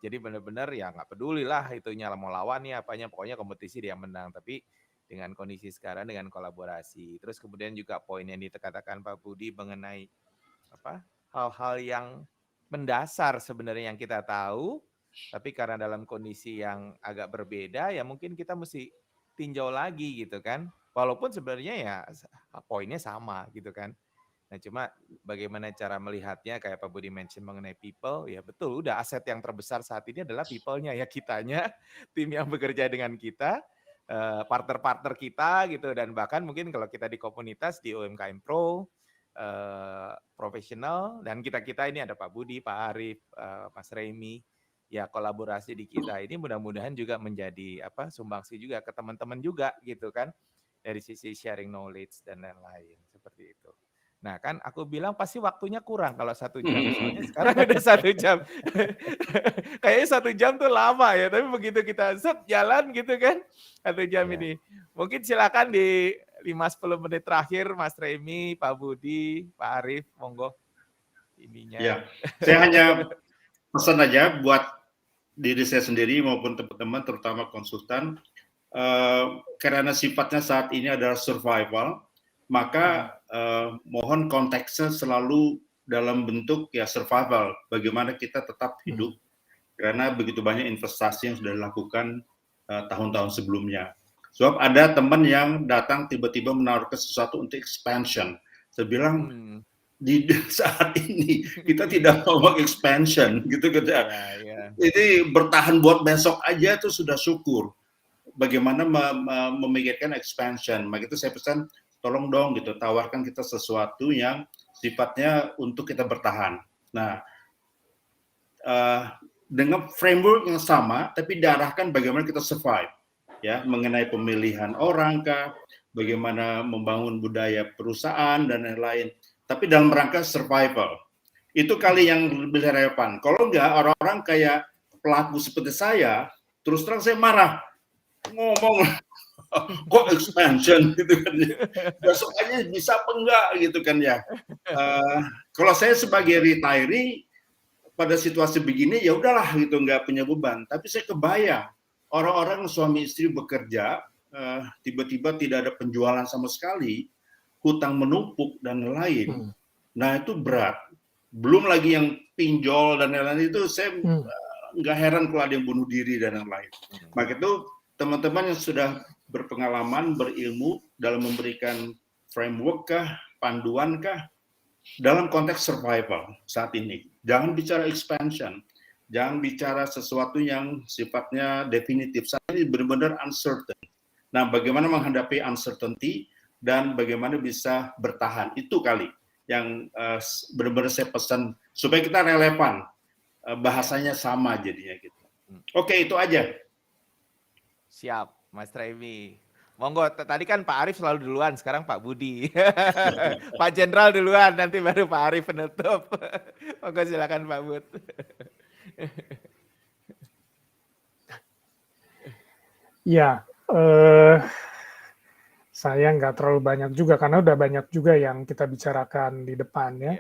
Jadi benar-benar ya nggak peduli lah itunya mau lawannya apanya, pokoknya kompetisi dia menang. Tapi dengan kondisi sekarang dengan kolaborasi. Terus kemudian juga poin yang dikatakan Pak Budi mengenai hal-hal yang mendasar sebenarnya yang kita tahu, tapi karena dalam kondisi yang agak berbeda ya mungkin kita mesti tinjau lagi gitu kan. Walaupun sebenarnya ya poinnya sama gitu kan. Nah cuma bagaimana cara melihatnya kayak Pak Budi mention mengenai people, ya betul udah aset yang terbesar saat ini adalah people-nya ya kitanya, tim yang bekerja dengan kita, partner-partner kita gitu dan bahkan mungkin kalau kita di komunitas di UMKM Pro, profesional dan kita-kita ini ada Pak Budi, Pak Arief, Mas Remy, ya kolaborasi di kita ini mudah-mudahan juga menjadi sumbangsi juga ke teman-teman juga gitu kan dari sisi sharing knowledge dan lain-lain seperti itu. Nah kan aku bilang pasti waktunya kurang kalau 1 jam, soalnya sekarang udah 1 jam. Kayaknya 1 jam tuh lama ya, tapi begitu kita jalan gitu kan 1 jam Ya. ini. Mungkin silakan di 5-10 menit terakhir Mas Remy, Pak Budi, Pak Arief, monggo ininya. Ya, saya hanya pesan aja buat diri saya sendiri maupun teman-teman, terutama konsultan, karena sifatnya saat ini adalah survival, maka mohon konteksnya selalu dalam bentuk ya survival, bagaimana kita tetap hidup, karena begitu banyak investasi yang sudah dilakukan tahun-tahun sebelumnya. Sebab ada teman yang datang tiba-tiba menawarkan sesuatu untuk expansion. Saya bilang, di saat ini kita tidak mau expansion gitu kan. Jadi bertahan buat besok aja itu sudah syukur. Bagaimana memikirkan expansion. Maka itu saya pesan tolong dong gitu tawarkan kita sesuatu yang sifatnya untuk kita bertahan. Nah, dengan framework yang sama tapi diarahkan bagaimana kita survive ya, mengenai pemilihan orang kah, bagaimana membangun budaya perusahaan dan lain-lain. Tapi dalam rangka survival. Itu kali yang lebih relevan. Kalau enggak, orang-orang kayak pelaku seperti saya, terus terang saya marah. Ngomong, kok expansion gitu kan. Besok aja bisa apa enggak gitu kan ya. Kalau saya sebagai retiree, pada situasi begini ya udahlah gitu, enggak punya beban. Tapi saya kebayang, orang-orang suami istri bekerja, tiba-tiba tidak ada penjualan sama sekali, hutang menumpuk dan lain. Nah itu berat. Belum lagi yang pinjol dan lain-lain itu saya nggak heran kalau ada yang bunuh diri dan lain-lain. Maka itu teman-teman yang sudah berpengalaman, berilmu dalam memberikan framework kah, panduan kah, dalam konteks survival saat ini. Jangan bicara expansion, jangan bicara sesuatu yang sifatnya definitif. Saat ini benar-benar uncertain. Nah, bagaimana menghadapi uncertainty dan bagaimana bisa bertahan, itu kali yang benar-benar saya pesan supaya kita relevan, bahasanya sama jadinya gitu. Oke, itu aja. Siap, Mas Remy. Monggo, tadi kan Pak Arief selalu duluan, sekarang Pak Budi. Pak Jenderal duluan, nanti baru Pak Arief penutup. Monggo silakan Pak Bud. Ya, saya nggak terlalu banyak juga, karena udah banyak juga yang kita bicarakan di depan ya.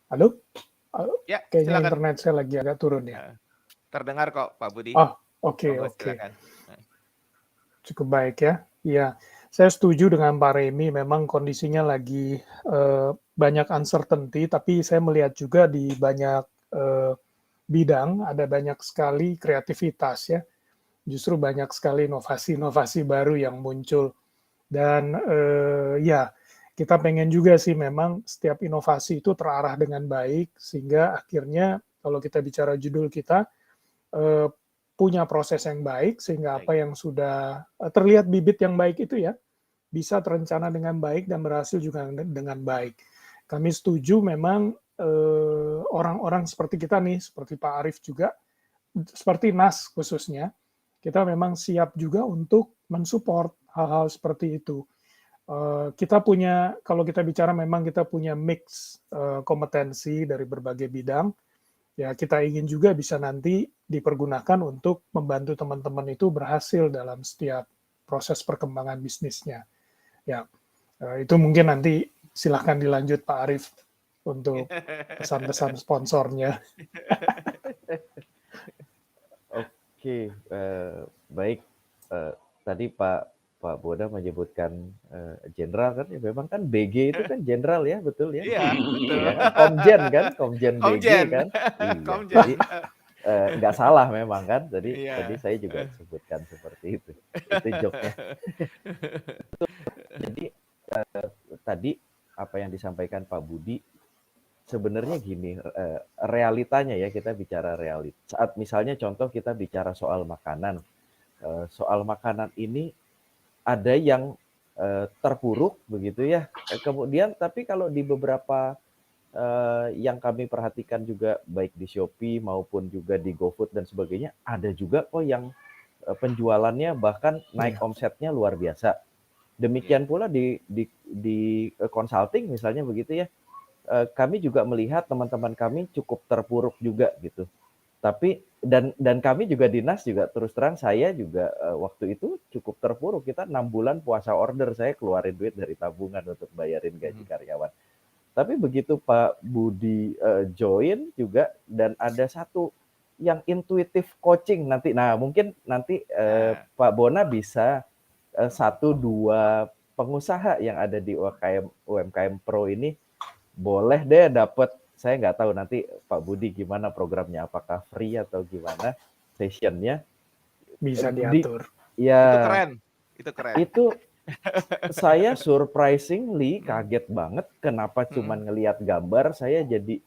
Halo? Ya, Kayaknya silakan. internet saya lagi agak turun ya. Terdengar kok, Pak Budi. Oh, oke. Monggo silakan. Cukup baik ya. Iya, saya setuju dengan Pak Remi. Memang kondisinya lagi banyak uncertainty, tapi saya melihat juga di banyak bidang ada banyak sekali kreativitas ya. Justru banyak sekali inovasi-inovasi baru yang muncul. Dan ya, kita pengen juga sih memang setiap inovasi itu terarah dengan baik, sehingga akhirnya kalau kita bicara judul kita, punya proses yang baik, sehingga apa yang sudah terlihat bibit yang baik itu ya, bisa terencana dengan baik dan berhasil juga dengan baik. Kami setuju memang orang-orang seperti kita nih, seperti Pak Arief juga, seperti NAS khususnya, kita memang siap juga untuk mensupport hal-hal seperti itu. Kita punya, kalau kita bicara memang kita punya mix kompetensi dari berbagai bidang, ya kita ingin juga bisa nanti dipergunakan untuk membantu teman-teman itu berhasil dalam setiap proses perkembangan bisnisnya. Ya, itu mungkin nanti silahkan dilanjut Pak Arief untuk pesan-pesan sponsornya. Oke, baik. Tadi Pak Boda menyebutkan jenderal kan, ya memang kan BG itu kan jenderal ya, betul ya? Iya, betul. Ya kan, Komjen kan, Komjen BG Komjen. kan? Iya, Komjen. jadi nggak salah memang kan, tadi Iya. saya juga sebutkan seperti itu joke-nya. Jadi tadi apa yang disampaikan Pak Budi, sebenarnya gini, realitanya ya, kita bicara realit. Saat misalnya contoh kita bicara soal makanan, ini ada yang terpuruk begitu ya. Kemudian tapi kalau di beberapa yang kami perhatikan juga baik di Shopee maupun juga di GoFood dan sebagainya, ada juga kok yang penjualannya bahkan naik omsetnya luar biasa. Demikian pula di consulting misalnya begitu ya. Kami juga melihat teman-teman kami cukup terpuruk juga gitu. Tapi dan kami juga dinas juga terus terang saya juga waktu itu cukup terpuruk. Kita 6 bulan puasa order, saya keluarin duit dari tabungan untuk bayarin gaji karyawan. Tapi begitu Pak Budi join juga dan ada satu yang intuitive coaching nanti. Nah, mungkin nanti Pak Bona bisa 1-2 pengusaha yang ada di UMKM Pro ini boleh deh dapat, saya nggak tahu nanti Pak Budi gimana programnya, apakah free atau gimana sessionnya. Bisa diatur. Ya, itu keren. Itu saya surprisingly kaget banget kenapa cuman ngelihat gambar saya jadi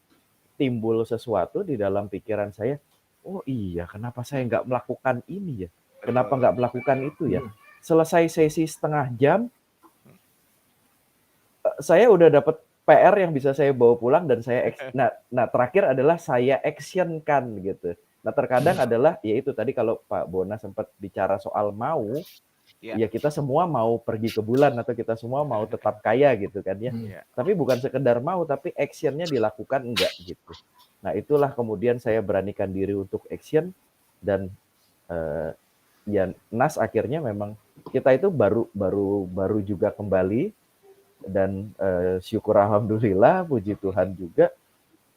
timbul sesuatu di dalam pikiran saya. Oh iya, kenapa saya nggak melakukan ini ya? Kenapa nggak melakukan itu ya? Selesai sesi setengah jam, saya udah dapat PR yang bisa saya bawa pulang dan saya nah terakhir adalah saya actionkan gitu. Nah terkadang adalah ya itu tadi kalau Pak Bona sempat bicara soal mau, ya kita semua mau pergi ke bulan atau kita semua mau tetap kaya gitu kan ya. Tapi bukan sekedar mau, tapi actionnya dilakukan enggak gitu. Nah itulah kemudian saya beranikan diri untuk action dan ya NAS akhirnya memang kita itu baru juga kembali. Dan syukur alhamdulillah, puji Tuhan juga,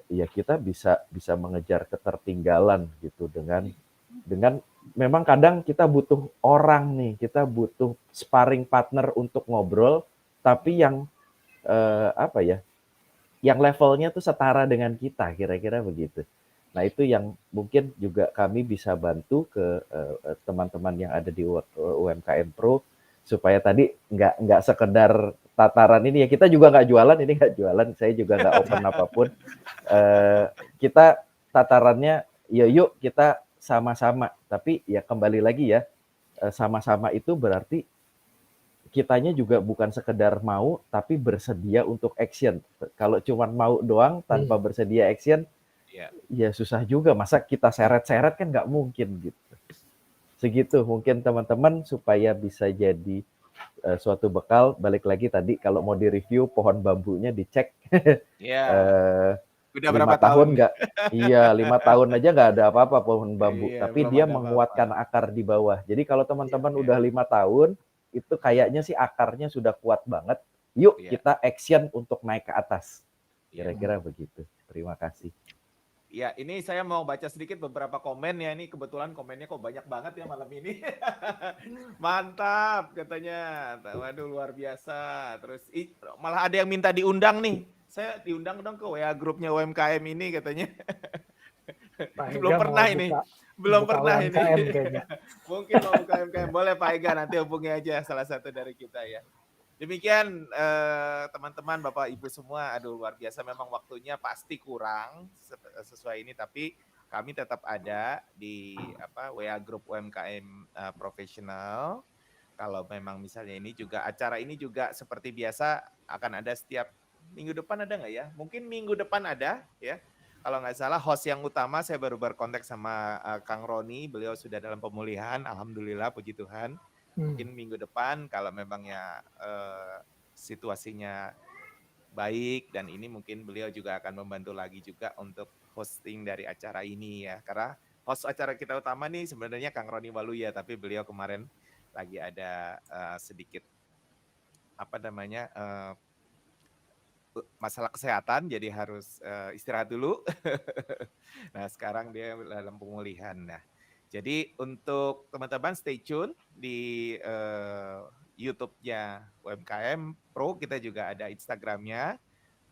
ya kita bisa mengejar ketertinggalan gitu dengan memang kadang kita butuh orang nih, kita butuh sparring partner untuk ngobrol, tapi yang yang levelnya tuh setara dengan kita, kira-kira begitu. Nah itu yang mungkin juga kami bisa bantu ke teman-teman yang ada di UMKM Pro supaya tadi nggak sekedar tataran ini ya, kita juga nggak jualan, ini nggak jualan, saya juga nggak open apapun. Kita tatarannya ya yuk kita sama-sama, tapi ya kembali lagi ya, sama-sama itu berarti kitanya juga bukan sekedar mau, tapi bersedia untuk action. Kalau cuma mau doang tanpa bersedia action, ya susah juga. Masa kita seret-seret kan nggak mungkin gitu. Segitu mungkin teman-teman supaya bisa jadi suatu bekal. Balik lagi tadi kalau mau direview pohon bambunya dicek. Udah 5 berapa tahun nggak? Iya, 5 tahun aja nggak ada apa-apa pohon bambu. Tapi dia menguatkan akar di bawah. Jadi kalau teman-teman udah 5 tahun, itu kayaknya sih akarnya sudah kuat banget. Yuk kita action untuk naik ke atas. Kira-kira begitu. Terima kasih. Ya, ini saya mau baca sedikit beberapa komen ya. Ini kebetulan komennya kok banyak banget ya malam ini. Mantap katanya. Waduh luar biasa. Terus malah ada yang minta diundang nih. Saya diundang dong ke WA grupnya UMKM ini katanya. Pak Belum Ega mau pernah ini. buka Belum buka pernah ini. UMKM kayaknya. Mungkin mau buka UMKM. Boleh Pak Ega, nanti hubungi aja salah satu dari kita ya. Demikian teman-teman, Bapak Ibu semua, aduh luar biasa memang waktunya pasti kurang sesuai ini, tapi kami tetap ada di WA Group UMKM Profesional. Kalau memang misalnya ini juga acara ini juga seperti biasa akan ada setiap minggu depan, ada nggak ya? Mungkin minggu depan ada ya. Kalau nggak salah host yang utama saya baru berkontak sama Kang Roni, beliau sudah dalam pemulihan, alhamdulillah puji Tuhan. Mungkin minggu depan kalau memangnya situasinya baik dan ini mungkin beliau juga akan membantu lagi juga untuk hosting dari acara ini ya. Karena host acara kita utama nih sebenarnya Kang Roni Waluya, tapi beliau kemarin lagi ada sedikit masalah kesehatan, jadi harus istirahat dulu. Nah sekarang dia dalam pemulihan. Nah jadi untuk teman-teman stay tune di YouTube-nya UMKM Pro, kita juga ada Instagram-nya.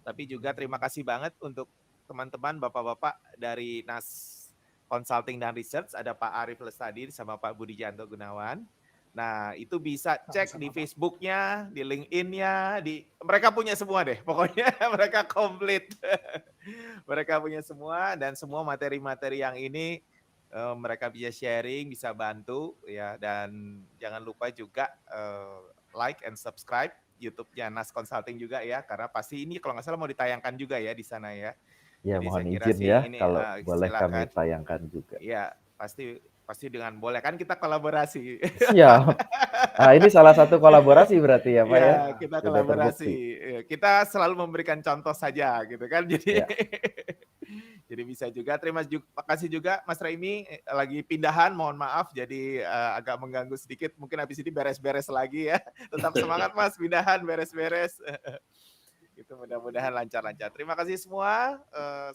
Tapi juga terima kasih banget untuk teman-teman bapak-bapak dari NAS Consulting dan Research, ada Pak Arif Lestadi sama Pak Budi Janto Gunawan. Nah itu bisa cek di Facebook-nya, di LinkedIn-nya, mereka punya semua deh, pokoknya mereka komplit. Mereka punya semua dan semua materi-materi yang ini mereka bisa sharing, bisa bantu ya, dan jangan lupa juga like and subscribe YouTube-nya NAS Consulting juga ya, karena pasti ini kalau nggak salah mau ditayangkan juga ya di sana ya. Ya, Jadi mohon saya kira izin sih ya ini kalau boleh kami silakan. tayangkan juga. Iya, pasti dengan boleh, kan kita kolaborasi. Siap. Nah, ini salah satu kolaborasi berarti ya Pak ya? Iya, kita Sudah kolaborasi. terbukti. Kita selalu memberikan contoh saja gitu kan. Jadi Ya. jadi bisa juga. Terima kasih juga Mas Raimi, lagi pindahan, mohon maaf jadi agak mengganggu sedikit. Mungkin habis ini beres-beres lagi ya. Tetap semangat Mas, pindahan beres-beres. Gitu, mudah-mudahan lancar-lancar. Terima kasih semua.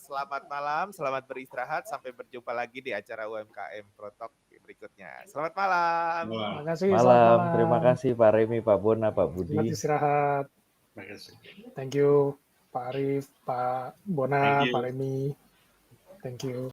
Selamat malam, selamat beristirahat. Sampai berjumpa lagi di acara UMKM Pro Talk berikutnya. Selamat malam. Terima kasih. Malam. Terima kasih Pak Remi, Pak Bona, Pak Selamat Budi. istirahat. Terima kasih. Thank you Pak Arif, Pak Bona, Thank you. Pak Remi. Thank you.